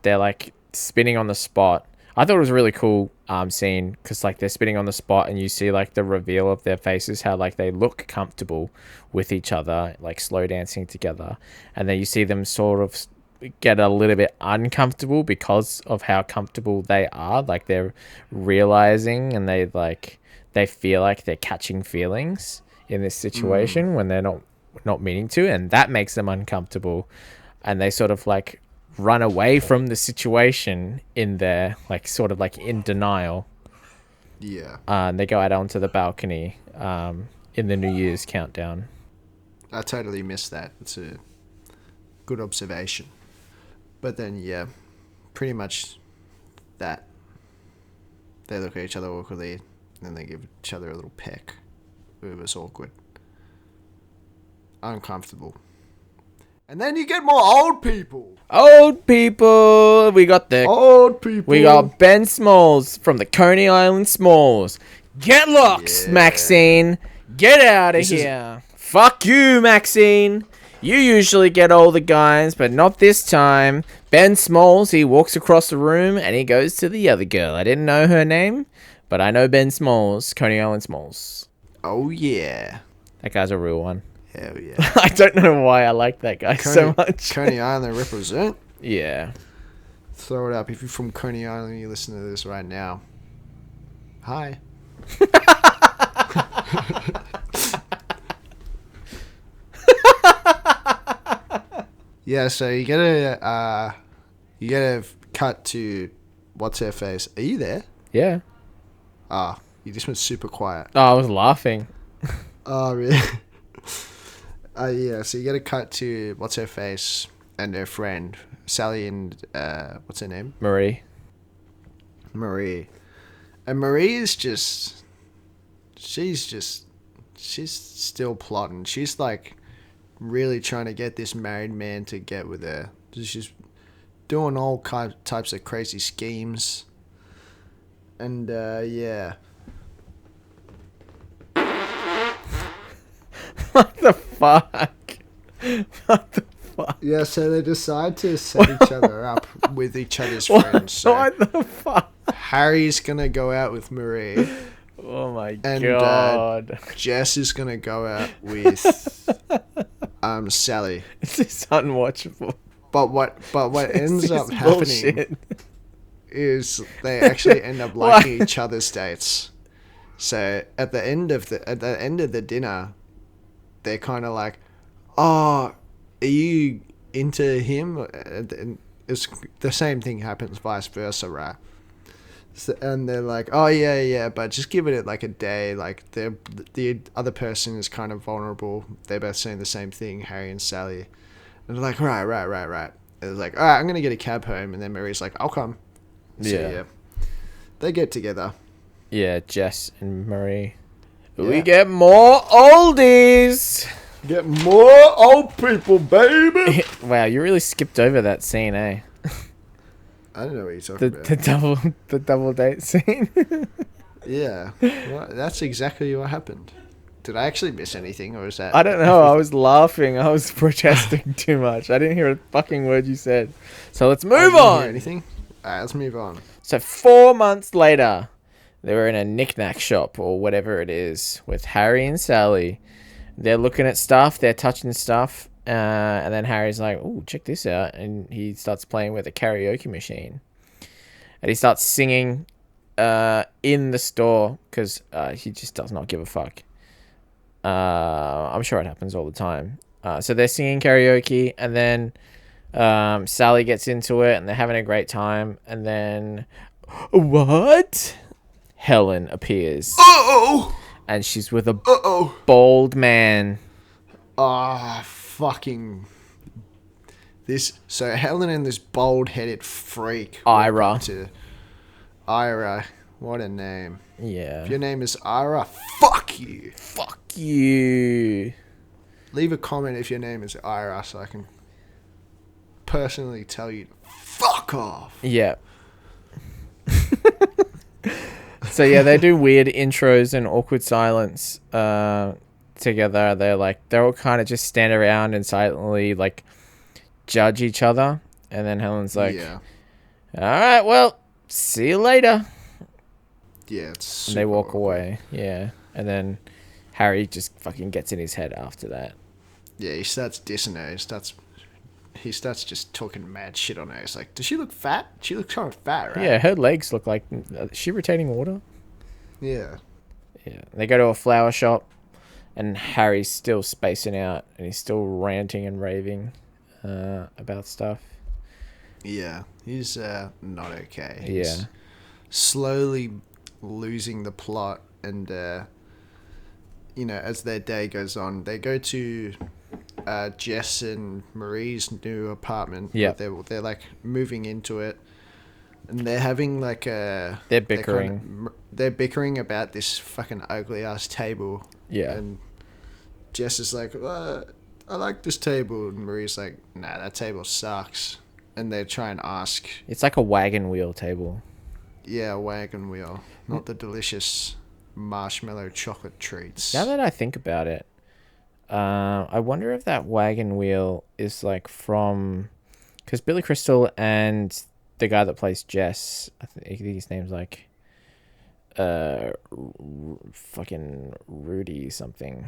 they're like spinning on the spot. I thought it was a really cool scene because like they're spinning on the spot, and you see like the reveal of their faces, how like they look comfortable with each other, like slow dancing together, and then you see them sort of get a little bit uncomfortable because of how comfortable they are. Like they're realizing, and they feel like they're catching feelings in this situation when they're not meaning to, and that makes them uncomfortable, and they sort of like run away from the situation in their like sort of like in denial. Yeah. And they go out onto the balcony in the New Year's countdown. I totally missed that. It's a good observation. But then, yeah, pretty much that. They look at each other awkwardly, and then they give each other a little peck. It was awkward. Uncomfortable. And then you get more old people. Old people! We got Old people. We got Ben Smalls from the Coney Island Smalls. Get lost, Yeah. Maxine! Get out of here! Fuck you, Maxine! You usually get all the guys, but not this time. Ben Smalls, he walks across the room and he goes to the other girl. I didn't know her name, but I know Ben Smalls, Coney Island Smalls. Oh, yeah. That guy's a real one. Hell yeah. I don't know why I like that guy so much. Coney Island represent. Yeah. Throw it up. If you're from Coney Island and you listen to this right now. Hi. Yeah, so you gotta cut to what's her face. Are you there? Yeah. You just went super quiet. Oh, I was laughing. Oh, really? Yeah, so you gotta cut to what's her face and her friend Sally and what's her name? Marie. And Marie is she's still plotting. She's like really trying to get this married man to get with her. She's doing all types of crazy schemes. And yeah. What the fuck? What the fuck? Yeah, so they decide to set each other up with each other's friends. So What the fuck? Harry's gonna go out with Marie. Oh my And god. Jess is gonna go out with Sally. This is unwatchable. But what ends This up is happening bullshit. is they actually end up liking each other's dates. So at the end of the dinner, they're kind of like, "Oh, are you into him?" And it's the same thing happens vice versa, right? So, and they're like, "Oh yeah, but just give it like a day. Like the other person is kind of vulnerable. They're both saying the same thing, Harry and Sally." And they're like, right. And it's like, all right, I'm gonna get a cab home. And then Marie's like, I'll come. So, Yeah. They get together. Yeah, Jess and Marie. Yeah. We get more oldies. Get more old people, baby. Wow, you really skipped over that scene, eh? I don't know what you're talking about. The double date scene. Yeah, well, that's exactly what happened. Did I actually miss anything, or is that? I don't know. I was laughing. I was protesting too much. I didn't hear a fucking word you said. So let's move on. Anything? All right, let's move on. So 4 months later, they were in a knick-knack shop or whatever it is with Harry and Sally. They're looking at stuff. They're touching stuff. And then Harry's like, "Oh, check this out." And he starts playing with a karaoke machine. And he starts singing in the store because he just does not give a fuck. I'm sure it happens all the time. So they're singing karaoke, and then Sally gets into it, and they're having a great time, and then what? Helen appears. Uh-oh! And she's with a Uh-oh! bald man. Ah, fucking... So Helen and this bald-headed freak... Ira. Ira. What a name. Yeah. If your name is Ira, fuck you. Fuck you. Leave a comment if your name is Ira so I can personally tell you to fuck off. Yeah. So yeah, they do weird intros and awkward silence together. They're all kind of just stand around and silently like judge each other, and then Helen's like, yeah. All right, well, see you later. Yeah, it's And they walk away. Yeah. And then Harry just fucking gets in his head after that. Yeah, he starts dissing her. He starts just talking mad shit on her. It's like, does she look fat? She looks kind of fat, right? Yeah, her legs look like... Is she retaining water? Yeah. Yeah. They go to a flower shop, and Harry's still spacing out, and he's still ranting and raving about stuff. Yeah, he's not okay. Yeah. He's slowly losing the plot, and as their day goes on, they go to Jess and Marie's new apartment. Yeah, they're like moving into it, and they're having like a... They're bickering. They're bickering about this fucking ugly ass table. Yeah. And Jess is like, I like this table, and Marie's like, nah, that table sucks. And they try and ask... It's like a wagon wheel table. Yeah, a wagon wheel. Not the delicious marshmallow chocolate treats. Now that I think about it, I wonder if that wagon wheel is like from... Because Billy Crystal and the guy that plays Jess, I think his name's like... fucking Rudy something.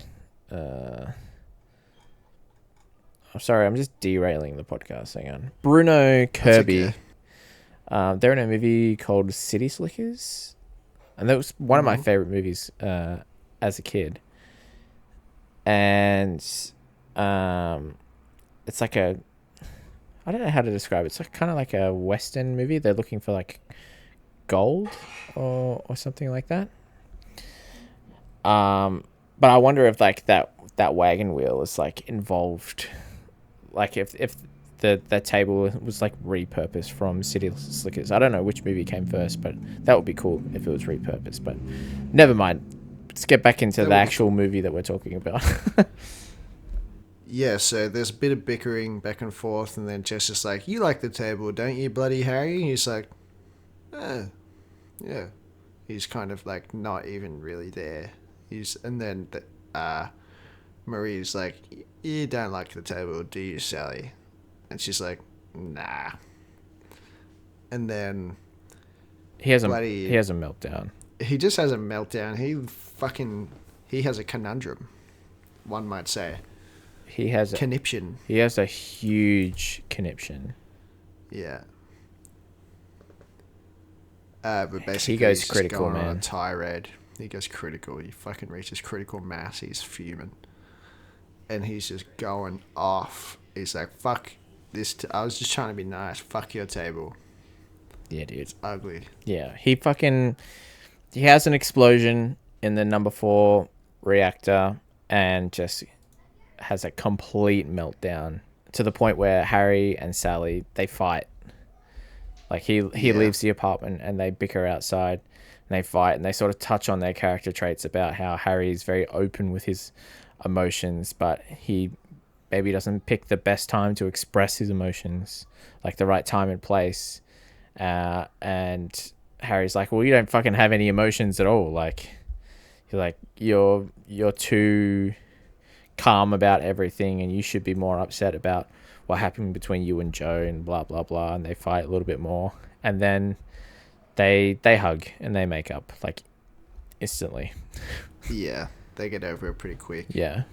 I'm sorry, I'm just derailing the podcast. Hang on. Bruno Kirby. Okay. They're in a movie called City Slickers. And that was one of my favorite movies as a kid. And it's like a... I don't know how to describe it. It's like kind of like a Western movie. They're looking for like gold or something like that. But I wonder if like that wagon wheel is like involved, like if the table was like repurposed from City Slickers. I don't know which movie came first, but that would be cool if it was repurposed. But never mind. Let's get back into the actual movie that we're talking about. Yeah, so there's a bit of bickering back and forth, and then Jess is like, you like the table, don't you, bloody Harry? And he's like, yeah. He's kind of like not even really there. And then Marie's like, you don't like the table, do you, Sally? And she's like, nah. And then he has a meltdown. He just has a meltdown. He has a conundrum, one might say. He has conniption. He has a huge conniption. Yeah. But basically, he goes he's critical, just going man. on a tirade. He goes critical. He fucking reaches critical mass. He's fuming, and he's just going off. He's like, "Fuck this! I was just trying to be nice. Fuck your table." Yeah, dude. It's ugly. Yeah, he has an explosion in the number 4 reactor, and just has a complete meltdown to the point where Harry and Sally, they fight. Like he leaves the apartment and they bicker outside and they fight, and they sort of touch on their character traits about how Harry's very open with his emotions, but he maybe doesn't pick the best time to express his emotions, like the right time and place. And Harry's like, well, you don't fucking have any emotions at all. Like, you're too calm about everything, and you should be more upset about what happened between you and Joe and blah blah blah. And they fight a little bit more, and then they hug and they make up like instantly. Yeah, they get over it pretty quick. Yeah,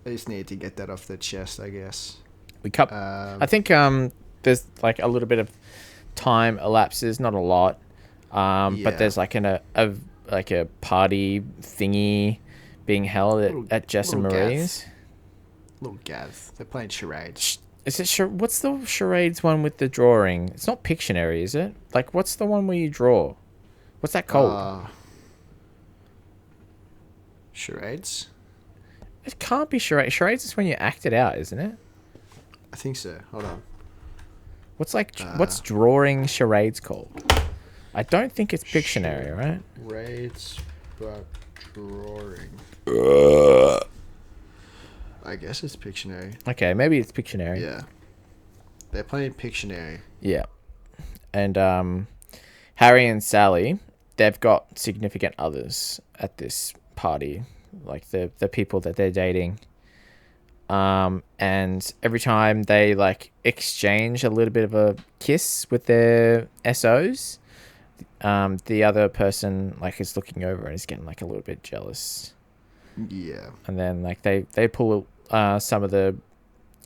they just need to get that off their chest, I guess. I think there's like a little bit of time elapses, not a lot, Yeah. But there's like like a party thingy being held at Jess and little gaff. Marie's. Little Gav. They're playing charades. Is it what's the charades one with the drawing? It's not Pictionary, is it? Like, what's the one where you draw? What's that called? Charades? It can't be charades. Charades is when you act it out, isn't it? I think so. Hold on. What's drawing charades called? I don't think it's Pictionary, right? Charades, but drawing. I guess it's Pictionary. Okay, maybe it's Pictionary. Yeah. They're playing Pictionary. Yeah. And Harry and Sally, they've got significant others at this party, like the people that they're dating. And every time they like exchange a little bit of a kiss with their SOs, the other person like is looking over and is getting like a little bit jealous. Yeah. And then like they pull some of the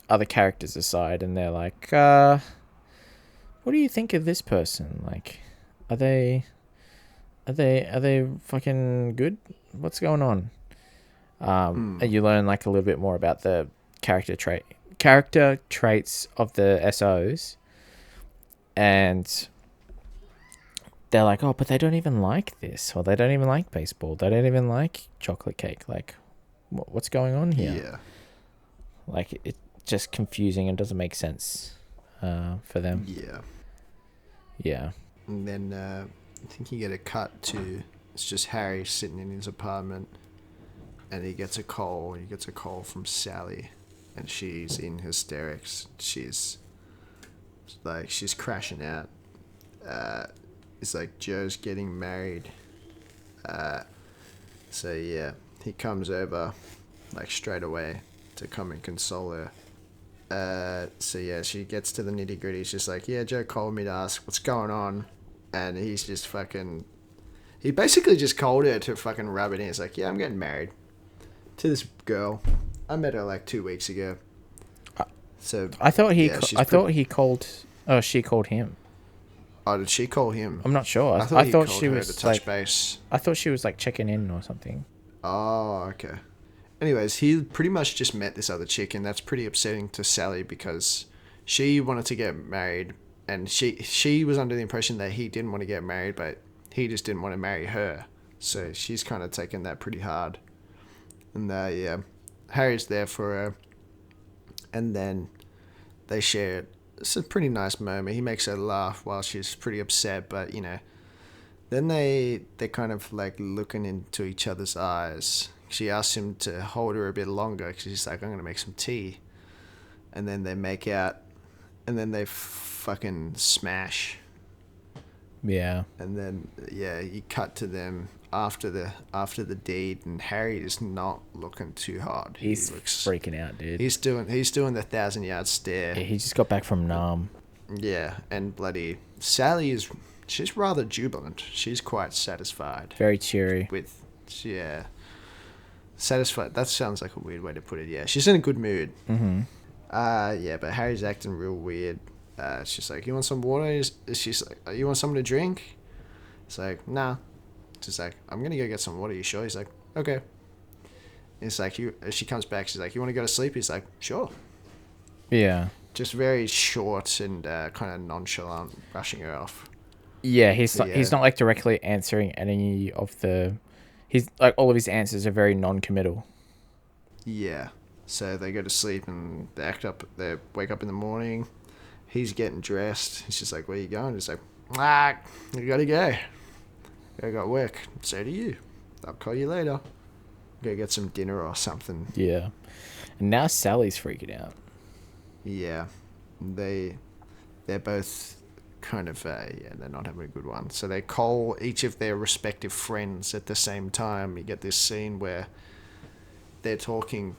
other characters aside and they're like, what do you think of this person? Like, are they fucking good? What's going on? And you learn like a little bit more about the character traits of the SOs, and they're like, oh, but they don't even like this, or they don't even like baseball, they don't even like chocolate cake. Like, what's going on here? Yeah. Like, it's just confusing and doesn't make sense for them. Yeah. Yeah. And then I think you get a cut to, it's just Harry sitting in his apartment, and he gets a call. He gets a call from Sally, and she's in hysterics. She's crashing out. It's like Joe's getting married. So yeah, he comes over like straight away to come and console her. So yeah, she gets to the nitty gritty. She's just like, yeah, Joe called me to ask what's going on, and he's just fucking. He basically just called her to fucking rub it in. He's like, yeah, I'm getting married to this girl. I met her like 2 weeks ago. So I thought he yeah, called. Oh, she called him. Oh, did she call him? I'm not sure. I thought she was to touch like base. I thought she was like checking in or something. Oh, okay. Anyways, he pretty much just met this other chick, and that's pretty upsetting to Sally because she wanted to get married, and she was under the impression that he didn't want to get married, but he just didn't want to marry her. So she's kind of taken that pretty hard. And yeah, Harry's there for her, and then they share. It's a pretty nice moment. He makes her laugh while she's pretty upset, but you know, then they're kind of like looking into each other's eyes. She asks him to hold her a bit longer because she's like, I'm going to make some tea. And then they make out, and then they fucking smash. Yeah. And then, yeah, you cut to them after the deed, and Harry is not looking too hot. He's freaking out, dude. He's doing the 1,000-yard stare. Yeah, he just got back from Nam. Yeah, and bloody Sally she's rather jubilant. She's quite satisfied. Very cheery. Yeah. Satisfied. That sounds like a weird way to put it. Yeah, she's in a good mood. Mm-hmm. Yeah, but Harry's acting real weird. She's like, you want some water? She's like, you want something to drink? It's like, nah. She's like, I'm gonna go get some water. You sure? He's like, okay. It's like, she comes back. She's like, you want to go to sleep? He's like, sure. Yeah. Just very short and kind of nonchalant, brushing her off. Yeah, he's not like directly answering any of the. He's like, all of his answers are very non-committal. Yeah. So they go to sleep and they wake up in the morning. He's getting dressed. He's just like, where you going? He's like, I gotta go. I got work. So do you. I'll call you later. Go get some dinner or something. Yeah. And now Sally's freaking out. Yeah. They're both kind of, they're not having a good one. So they call each of their respective friends at the same time. You get this scene where they're talking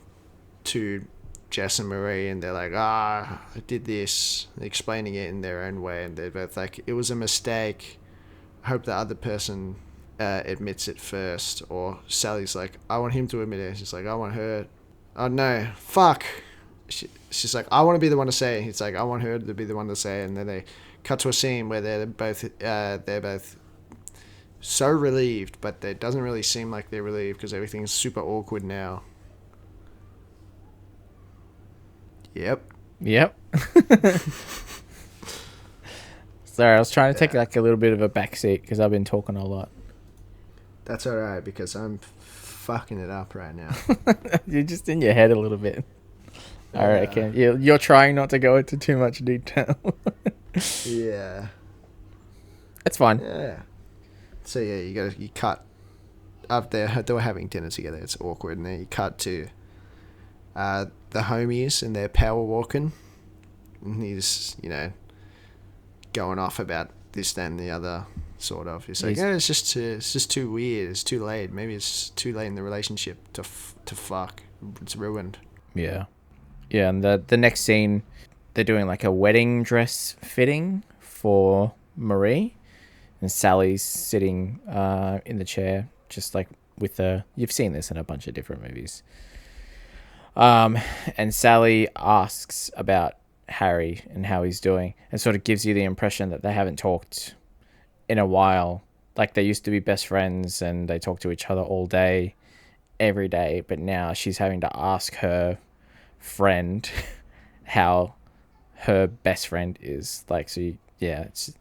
to Jess and Marie, and they're like, I did this, explaining it in their own way, and they're both like, it was a mistake. I hope the other person admits it first. Or Sally's like, I want him to admit it. She's like, I want her. Oh no, fuck. She's like, I want to be the one to say it. He's like, I want her to be the one to say it. And then they cut to a scene where they're both so relieved, but it doesn't really seem like they're relieved because everything's super awkward now. Yep. Sorry, I was trying to take like a little bit of a backseat because I've been talking a lot. That's alright because I'm fucking it up right now. You're just in your head a little bit. I reckon. You're trying not to go into too much detail. Yeah. It's fine. Yeah. So yeah, you cut up there. They were having dinner together. It's awkward, and then you cut to the homies and they're power walking, and he's going off about this, that, and the other. Sort of. He's like, it's just too weird. It's too late. Maybe it's too late in the relationship to fuck. It's ruined. Yeah. Yeah, and the next scene, they're doing like a wedding dress fitting for Marie, and Sally's sitting in the chair, just like with you've seen this in a bunch of different movies. And Sally asks about Harry and how he's doing, and sort of gives you the impression that they haven't talked in a while. Like they used to be best friends and they talk to each other all day, every day, but now she's having to ask her friend how her best friend is. Like, so it's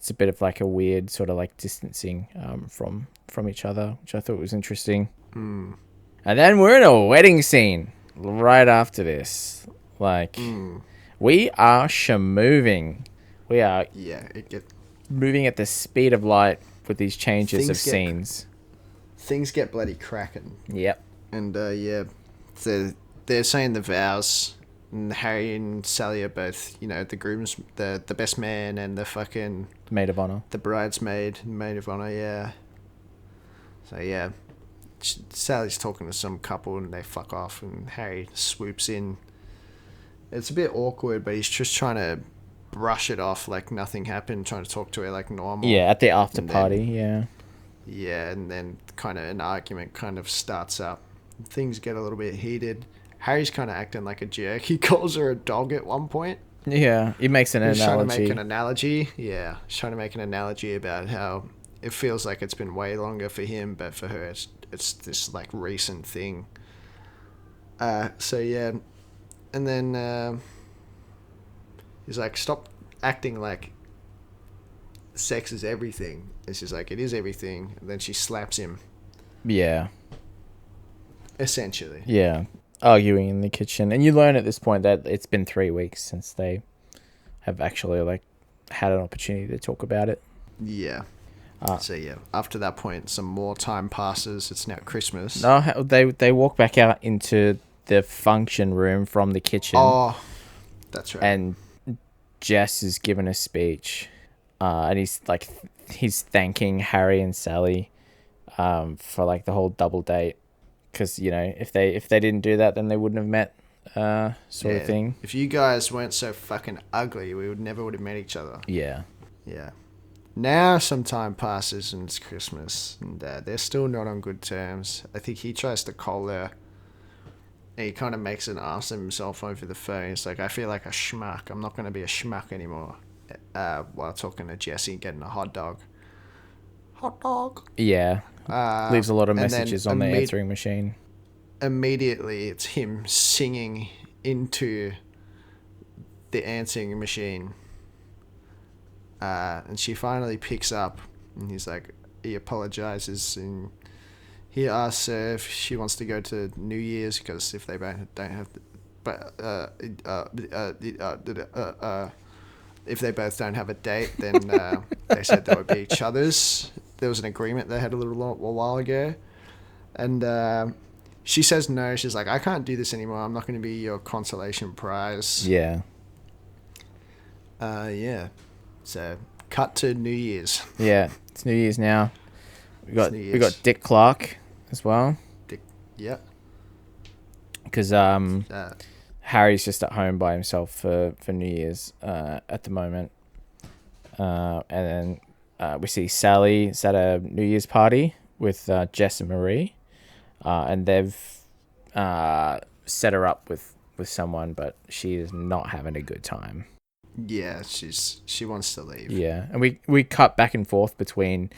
a bit of like a weird sort of like distancing from each other, which I thought was interesting. And then we're in a wedding scene right after this. We are shamoving. We are moving at the speed of light with these changes of scenes. Things get bloody cracking. Yep. And they're saying the vows, and Harry and Sally are both, the grooms, the best man and the fucking maid of honor, the bridesmaid, maid of honor. Yeah. So yeah, Sally's talking to some couple and they fuck off, and Harry swoops in. It's a bit awkward, but he's just trying to brush it off like nothing happened, trying to talk to her like normal. Yeah, at the after party, yeah. Yeah, and then kind of an argument kind of starts up. Things get a little bit heated. Harry's kind of acting like a jerk. He calls her a dog at one point. Yeah, he makes an analogy. He's trying to make an analogy. Yeah, he's trying to make an analogy about how it feels like it's been way longer for him, but for her it's this like recent thing. So yeah, and then he's like, stop acting like sex is everything. It's just like, it is everything. And then she slaps him. Yeah. Essentially. Yeah. Arguing in the kitchen. And you learn at this point that it's been 3 weeks since they have actually like had an opportunity to talk about it. Yeah. So yeah, after that point, some more time passes. It's now Christmas. No, they walk back out into the function room from the kitchen. Oh, that's right. And Jess is given a speech, and he's thanking Harry and Sally for like the whole double date, because if they didn't do that, then they wouldn't have met, sort of thing. If you guys weren't so fucking ugly, we would have met each other. Yeah. Now some time passes and it's Christmas, and they're still not on good terms. I think he tries to call her, and he kind of makes an ass of himself over the phone. He's like, I feel like a schmuck. I'm not going to be a schmuck anymore. While talking to Jesse, getting a hot dog. Hot dog. Yeah. Leaves a lot of messages on the answering machine. Immediately, it's him singing into the answering machine. And she finally picks up, and he's like, he apologizes, and he asks her if she wants to go to New Year's, because if they don't have, if they both don't have a date, then they said they would be each other's. There was an agreement they had a while ago, and she says no. She's like, I can't do this anymore. I'm not going to be your consolation prize. Yeah. Yeah. So, cut to New Year's. Yeah, it's New Year's now. We got Dick Clark as well. Yeah. Because Harry's just at home by himself for New Year's at the moment. And then we see Sally's at a New Year's party with Jess and Marie. And they've set her up with someone, but she is not having a good time. Yeah, she wants to leave. Yeah, and we cut back and forth between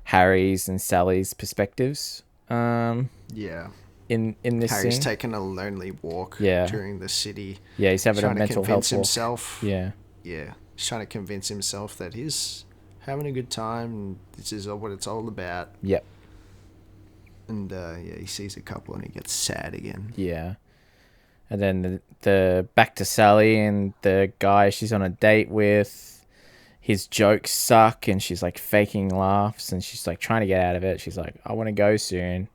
Harry's and Sally's perspectives. Yeah. In this Harry's scene. taking a lonely walk Yeah. during the city. Yeah, he's having a trying to mental convince health walk. himself. Yeah. Yeah. He's trying to convince himself that he's having a good time and this is what it's all about. Yep. And yeah, he sees a couple and he gets sad again. Yeah. And then the back to Sally and the guy she's on a date with, his jokes suck and she's like faking laughs and she's like trying to get out of it. She's like, I want to go soon.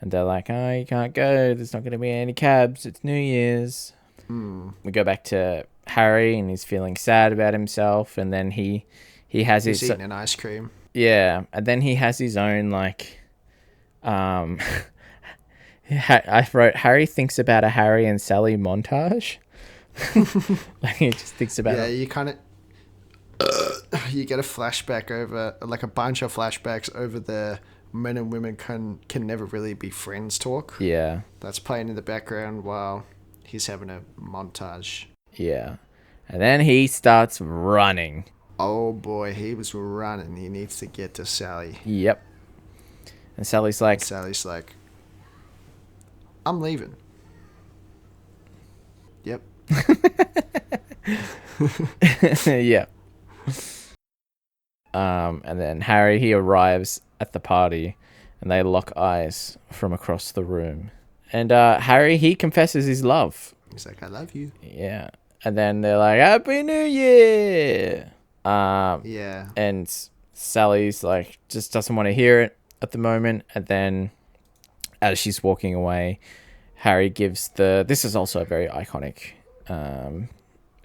And they're like, oh, you can't go. There's not going to be any cabs. It's New Year's. We go back to Harry and he's feeling sad about himself. And then he's eating an ice cream. Yeah. And then he has his own like... I wrote Harry thinks about a Harry and Sally montage. Like he just thinks about it. You kind of you get a flashback over like a bunch of flashbacks over the men and women can never really be friends talk. Yeah. That's playing in the background while he's having a montage. Yeah. And then he starts running. Oh boy, he was running. He needs to get to Sally. Yep. And Sally's like, I'm leaving. Yep. yeah. And then Harry, he arrives at the party and they lock eyes from across the room. And Harry, he confesses his love. He's like, I love you. Yeah. And then they're like, Happy New Year. Yeah. And Sally's like, just doesn't want to hear it at the moment. And then as she's walking away, Harry gives this is also a very iconic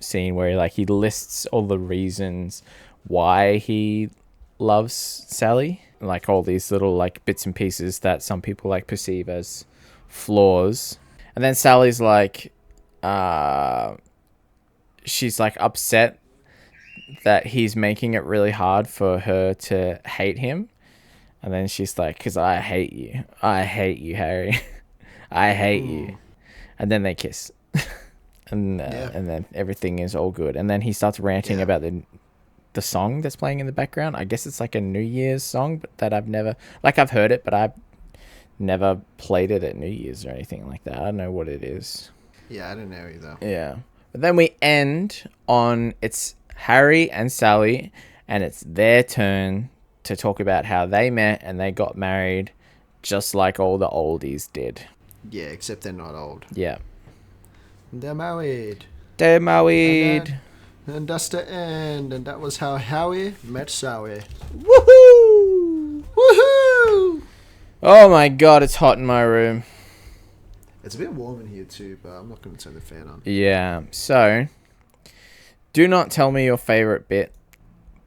scene where like he lists all the reasons why he loves Sally, like all these little like bits and pieces that some people like perceive as flaws. And then Sally's like she's like upset that he's making it really hard for her to hate him. And then she's like, because I hate you, Harry. I hate you. And then they kiss. And then everything is all good. And then he starts ranting about the song that's playing in the background. I guess it's like a New Year's song, but that I've never... Like, I've heard it, but I've never played it at New Year's or anything like that. I don't know what it is. Yeah, I don't know either. Yeah. But then we end on... It's Harry and Sally, and it's their turn to talk about how they met and they got married just like all the oldies did. Yeah, except they're not old. Yeah. They're married. And that's the end. And that was how Howie met Sally. Woohoo! Woohoo! Oh my god, it's hot in my room. It's a bit warm in here too, but I'm not going to turn the fan on. Yeah, so do not tell me your favourite bit,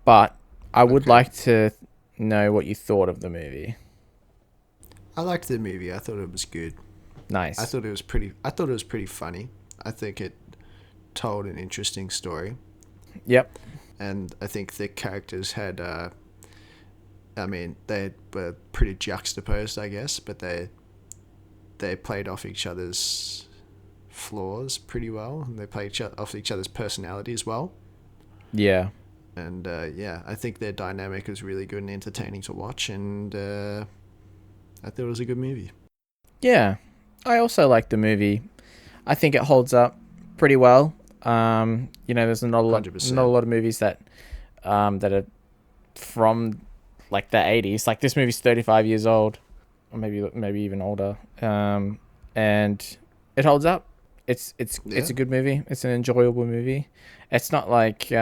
but I would like to know what you thought of the movie. I liked the movie. I thought it was good. Nice. I thought it was pretty funny. I think it told an interesting story. Yep. And I think the characters had they were pretty juxtaposed, I guess, but they played off each other's flaws pretty well, and they played off each other's personality as well. Yeah. And I think their dynamic was really good and entertaining to watch, and I thought it was a good movie. Yeah, I also like the movie. I think it holds up pretty well. There's not a lot of movies that are from like the 80s. Like this movie's 35 years old, or maybe even older. And it holds up. It's a good movie. It's an enjoyable movie. It's not like it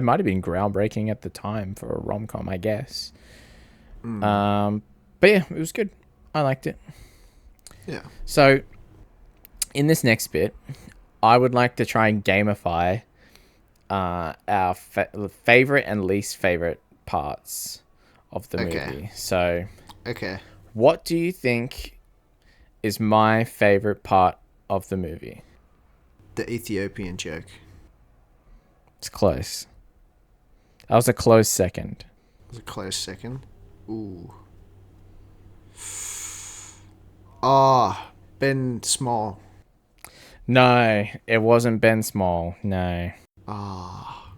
might have been groundbreaking at the time for a rom-com, I guess. But yeah, it was good. I liked it. Yeah. So in this next bit, I would like to try and gamify our favorite and least favorite parts of the movie. So, what do you think is my favorite part of the movie? The Ethiopian joke. It's close. That was a close second. It was a close second. Ooh. Ben Small. No, it wasn't Ben Small. No. Ah.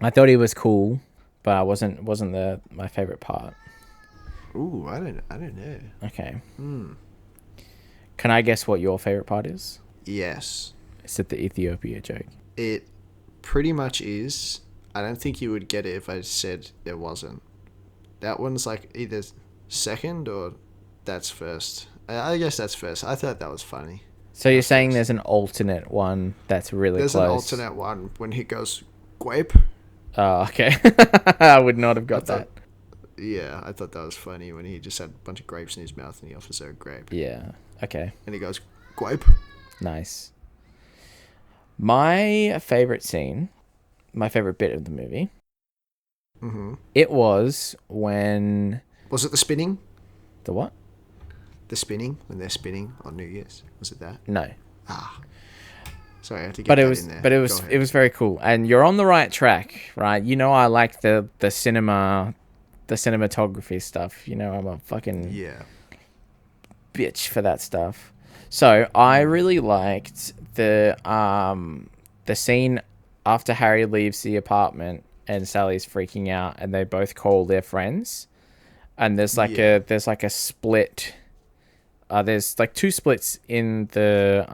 I thought he was cool, but I wasn't my favorite part. Ooh, I don't know. Okay. Can I guess what your favorite part is? Yes. Is it the Ethiopia joke? It pretty much is. I don't think you would get it if I said there wasn't. That one's like either second or that's first. I guess that's first. I thought that was funny. So you're saying there's an alternate one that's really close? There's an alternate one when he goes, Gwomp. Oh, okay. I would not have got that. Yeah, I thought that was funny when he just had a bunch of grapes in his mouth and he offers her a grape. Yeah, okay. And he goes, Gwomp. Nice. My favorite scene, my favorite bit of the movie, it was when... Was it the spinning? The what? The spinning, when they're spinning on New Year's. Was it that? No. Sorry, I had to get that in there. But it was very cool. And you're on the right track, right? You know I like the cinematography stuff. You know I'm a fucking bitch for that stuff. So I really liked the scene after Harry leaves the apartment and Sally's freaking out and they both call their friends. And there's like a split. There's like two splits in the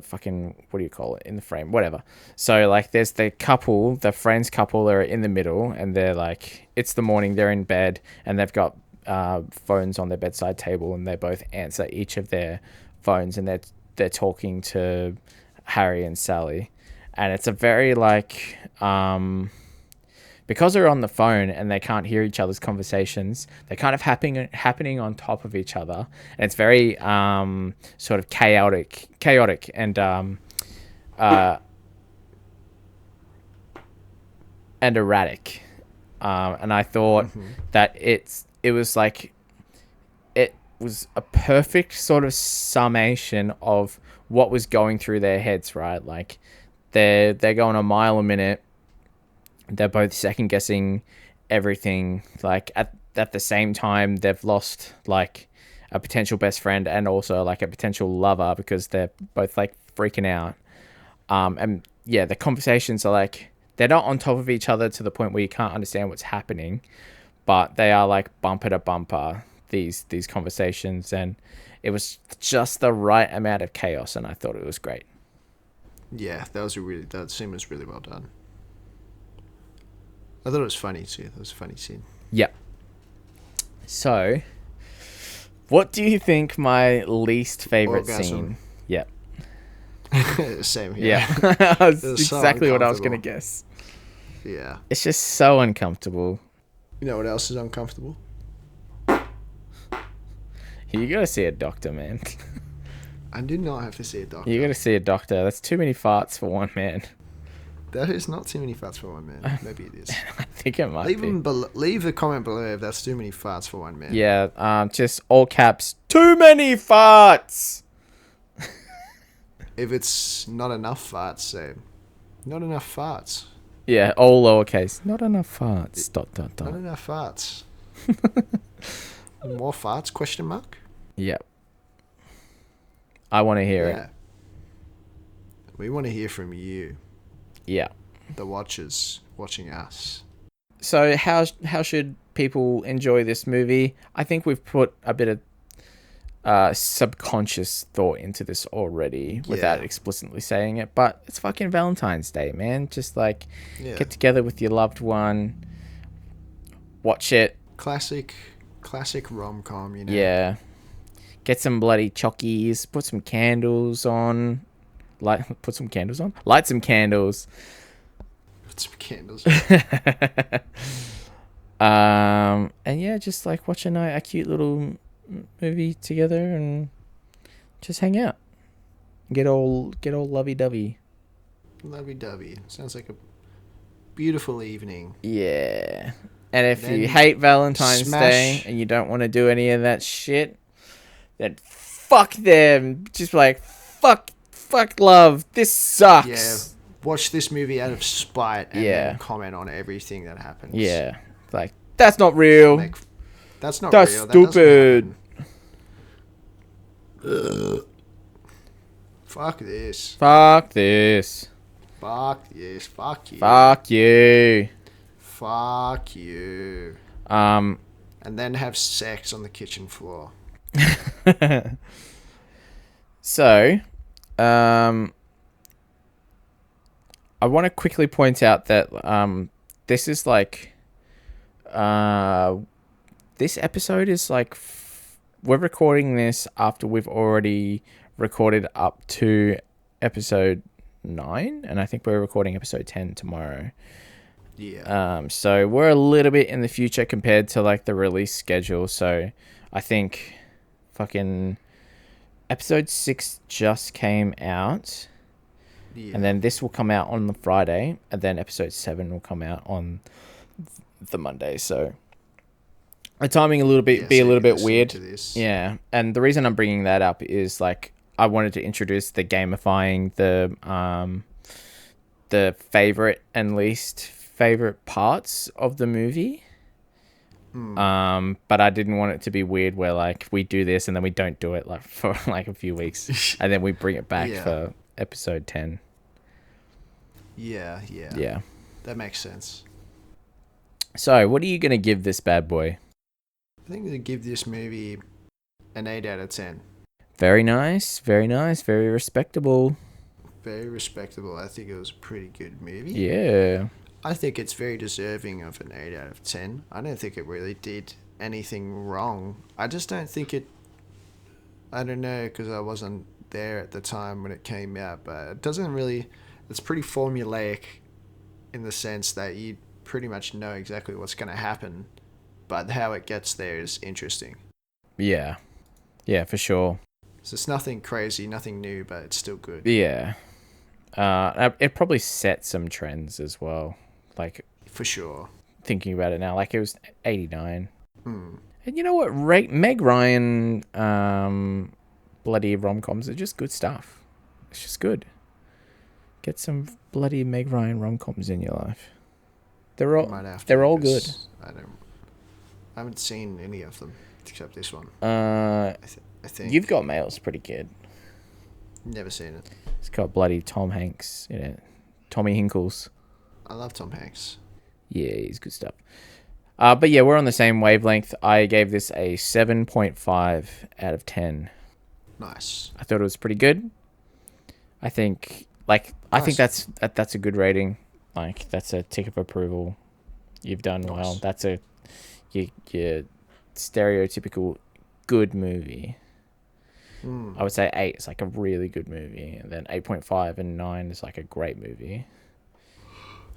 fucking, what do you call it? In the frame, whatever. So like there's the couple, the friends couple, they're in the middle and they're like, it's the morning, they're in bed and they've got phones on their bedside table and they both answer each of their phones and they're talking to Harry and Sally. And it's a very like, because they're on the phone and they can't hear each other's conversations, they're kind of happening on top of each other. And it's very sort of chaotic and erratic. And I thought that it was a perfect sort of summation of what was going through their heads, right? Like they're going a mile a minute. They're both second guessing everything. Like at the same time, they've lost like a potential best friend and also like a potential lover because they're both like freaking out. And yeah, the conversations are like, they're not on top of each other to the point where you can't understand what's happening, but they are like bumper to bumper, these conversations. And it was just the right amount of chaos. And I thought it was great. Yeah, that scene was really well done. I thought it was funny too. That was a funny scene. Yep. So, what do you think my least favorite scene? Yep. Same here. Yeah. That's exactly what I was going to guess. Yeah. It's just so uncomfortable. You know what else is uncomfortable? You got to see a doctor, man. I did not have to see a doctor. You got to see a doctor. That's too many farts for one man. That is not too many farts for one man. Maybe it is. I think it might be. Leave a comment below if that's too many farts for one man. Yeah, just all caps. Too many farts! If it's not enough farts, say, not enough farts. Yeah, all lowercase. Not enough farts. ... Not enough farts. More farts? Question mark? Yep. I want to hear it. We want to hear from you. Yeah. The watchers watching us. So how should people enjoy this movie? I think we've put a bit of subconscious thought into this already without explicitly saying it, but it's fucking Valentine's Day, man. Just like get together with your loved one, watch it. Classic rom-com, you know. Yeah. Get some bloody chockies, put some candles on. Light some candles. Put some candles. And yeah, just like watch a cute little movie together and just hang out. Get all lovey-dovey. Lovey-dovey. Sounds like a beautiful evening. Yeah. And if you hate Valentine's Day and you don't want to do any of that shit, then fuck them. Just like fuck love. This sucks. Yeah. Watch this movie out of spite and then comment on everything that happens. Yeah. Like, that's not real. That's not that's real. Stupid. Fuck this. Fuck this. Fuck yes. Fuck you. Fuck you. Fuck you. Um. And then have sex on the kitchen floor. So, I want to quickly point out that this is like, this episode is like, we're recording this after we've already recorded up to episode 9, and I think we're recording episode 10 tomorrow. Yeah. So we're a little bit in the future compared to like the release schedule. So I think fucking episode 6 just came out. Yeah. And then this will come out on the Friday, and then episode 7 will come out on the Monday. So the timing a little bit be a little bit weird. Yeah, and the reason I'm bringing that up is like I wanted to introduce the gamifying the favorite and least favorite parts of the movie. But I didn't want it to be weird where like we do this and then we don't do it like for like a few weeks and then we bring it back for episode 10. Yeah. That makes sense. So, what are you going to give this bad boy? I think I'm going to give this movie an 8 out of 10. Very nice, very respectable. Very respectable. I think it was a pretty good movie. Yeah. I think it's very deserving of an 8 out of 10. I don't think it really did anything wrong. I just don't think it... I don't know, because I wasn't there at the time when it came out, but it doesn't really... It's pretty formulaic in the sense that you pretty much know exactly what's going to happen, but how it gets there is interesting. Yeah. Yeah, for sure. So it's nothing crazy, nothing new, but it's still good. Yeah. It probably set some trends as well. Like, for sure. Thinking about it now, like it was 89. Mm. And you know what? Meg Ryan bloody rom-coms are just good stuff. It's just good. Get some bloody Meg Ryan rom-coms in your life. They're all good. I haven't seen any of them except this one. I think You've Got Mail's pretty good. Never seen it. It's got bloody Tom Hanks in it. Tommy Hinkles. I love Tom Hanks. Yeah, he's good stuff. But yeah, we're on the same wavelength. I gave this a 7.5 out of 10. Nice. I thought it was pretty good. I think that's a good rating. Like that's a tick of approval. You've done well. That's your stereotypical good movie. I would say 8 is like a really good movie, and then 8.5 and 9 is like a great movie.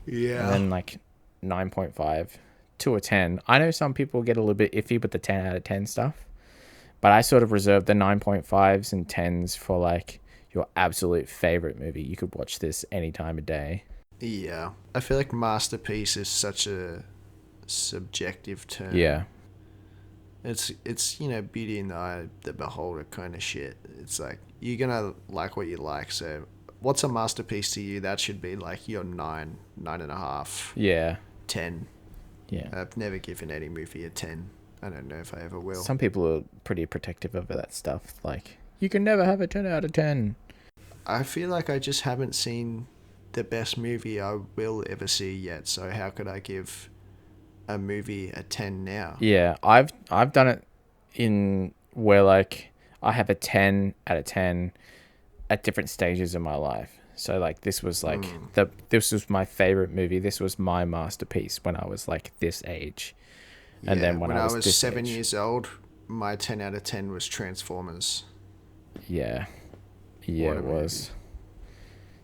Yeah. And then like 9.5 to a 10. I know some people get a little bit iffy with the 10 out of 10 stuff, but I sort of reserve the 9.5s and 10s for like your absolute favorite movie. You could watch this any time of day. Yeah. I feel like masterpiece is such a subjective term. Yeah. It's beauty in the eye of the beholder kind of shit. It's like, you're going to like what you like. So what's a masterpiece to you? That should be like your 9.5. Yeah. 10. Yeah. I've never given any movie a 10. I don't know if I ever will. Some people are pretty protective over that stuff. Like, you can never have a 10 out of 10. I feel like I just haven't seen the best movie I will ever see yet. So how could I give a movie a 10 now? Yeah, I've done it in where like I have a 10 out of 10 at different stages of my life. So like this was like this was my favorite movie. This was my masterpiece when I was like this age. And then when I was 7 years old, my 10 out of 10 was Transformers. Yeah. Yeah, it was.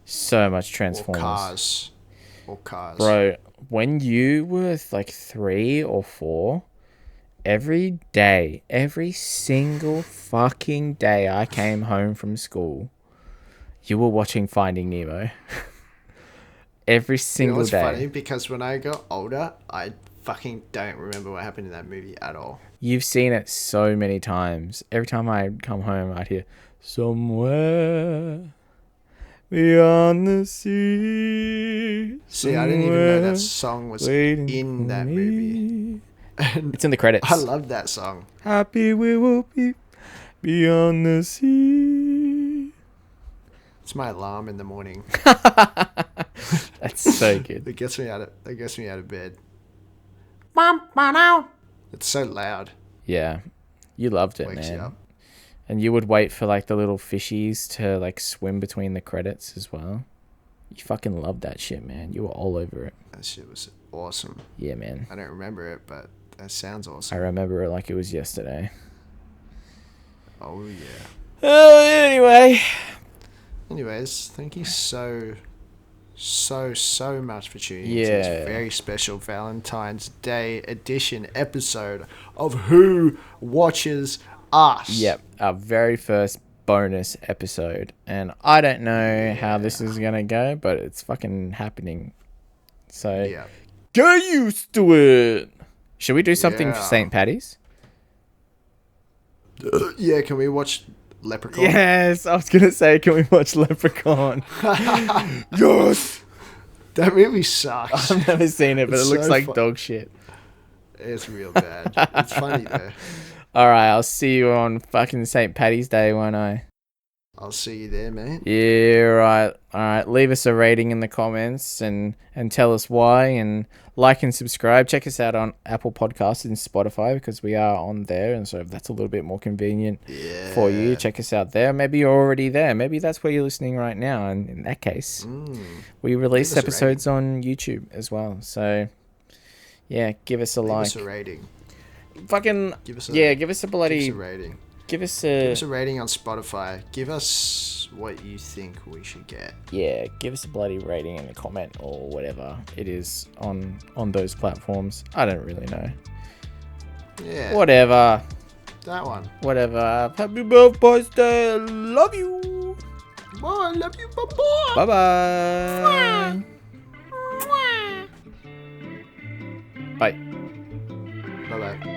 So much Transformers. Or Cars. Bro, when you were like 3 or 4, every day, every single fucking day I came home from school, you were watching Finding Nemo. Every single day. It's funny because when I got older, I fucking don't remember what happened in that movie at all. You've seen it so many times. Every time I come home, I'd hear, somewhere beyond the sea. See, I didn't even know that song was in that movie. It's in the credits. I love that song. Happy we will be beyond the sea. It's my alarm in the morning. That's so good. It gets me out of bed. Now. It's so loud. Yeah, you loved it, Wakes you man. up. And you would wait for like the little fishies to like swim between the credits as well. You fucking loved that shit, man. You were all over it. That shit was awesome. Yeah, man. I don't remember it, but that sounds I awesome. remember it like it was yesterday. Oh yeah. Anyway. Anyways, thank you so much for tuning in to Yeah. this very special Valentine's Day edition episode of Who Watches Us. Yep, our very first bonus episode. And I don't know how this is going to go, but it's fucking happening. So, Yeah. get used to it. Should we do something for Yeah. St. Paddy's? Yeah, can we watch Leprechaun? Yes, I was going to say, can we watch Leprechaun? Yes! That movie sucks. I've never seen it, but It's it looks so like fu- dog shit. It's real bad. It's funny though. Alright, I'll see you on fucking St. Paddy's Day, won't I? I'll see you there, mate. Yeah, right. Alright, leave us a rating in the comments and tell us why, and like and subscribe. Check us out on Apple Podcasts and Spotify because we are on there, and so if that's a little bit more convenient for you, check us out there. Maybe you're already there. Maybe that's where you're listening right now, and in that case, we release Give us a episodes on YouTube as well. So, yeah, give us a Give like. us a rating. Fucking, Give us a give us a bloody... Give us a rating. Give us Give us a rating on Spotify. Give us what you think we should get. Yeah, give us a bloody rating in the comment or whatever it is on those platforms. I don't really know. Yeah. Whatever. That one. Whatever. Happy birthday. Love you. Bye. Love you. Bye-bye. Bye-bye. Bye. Bye-bye. Bye.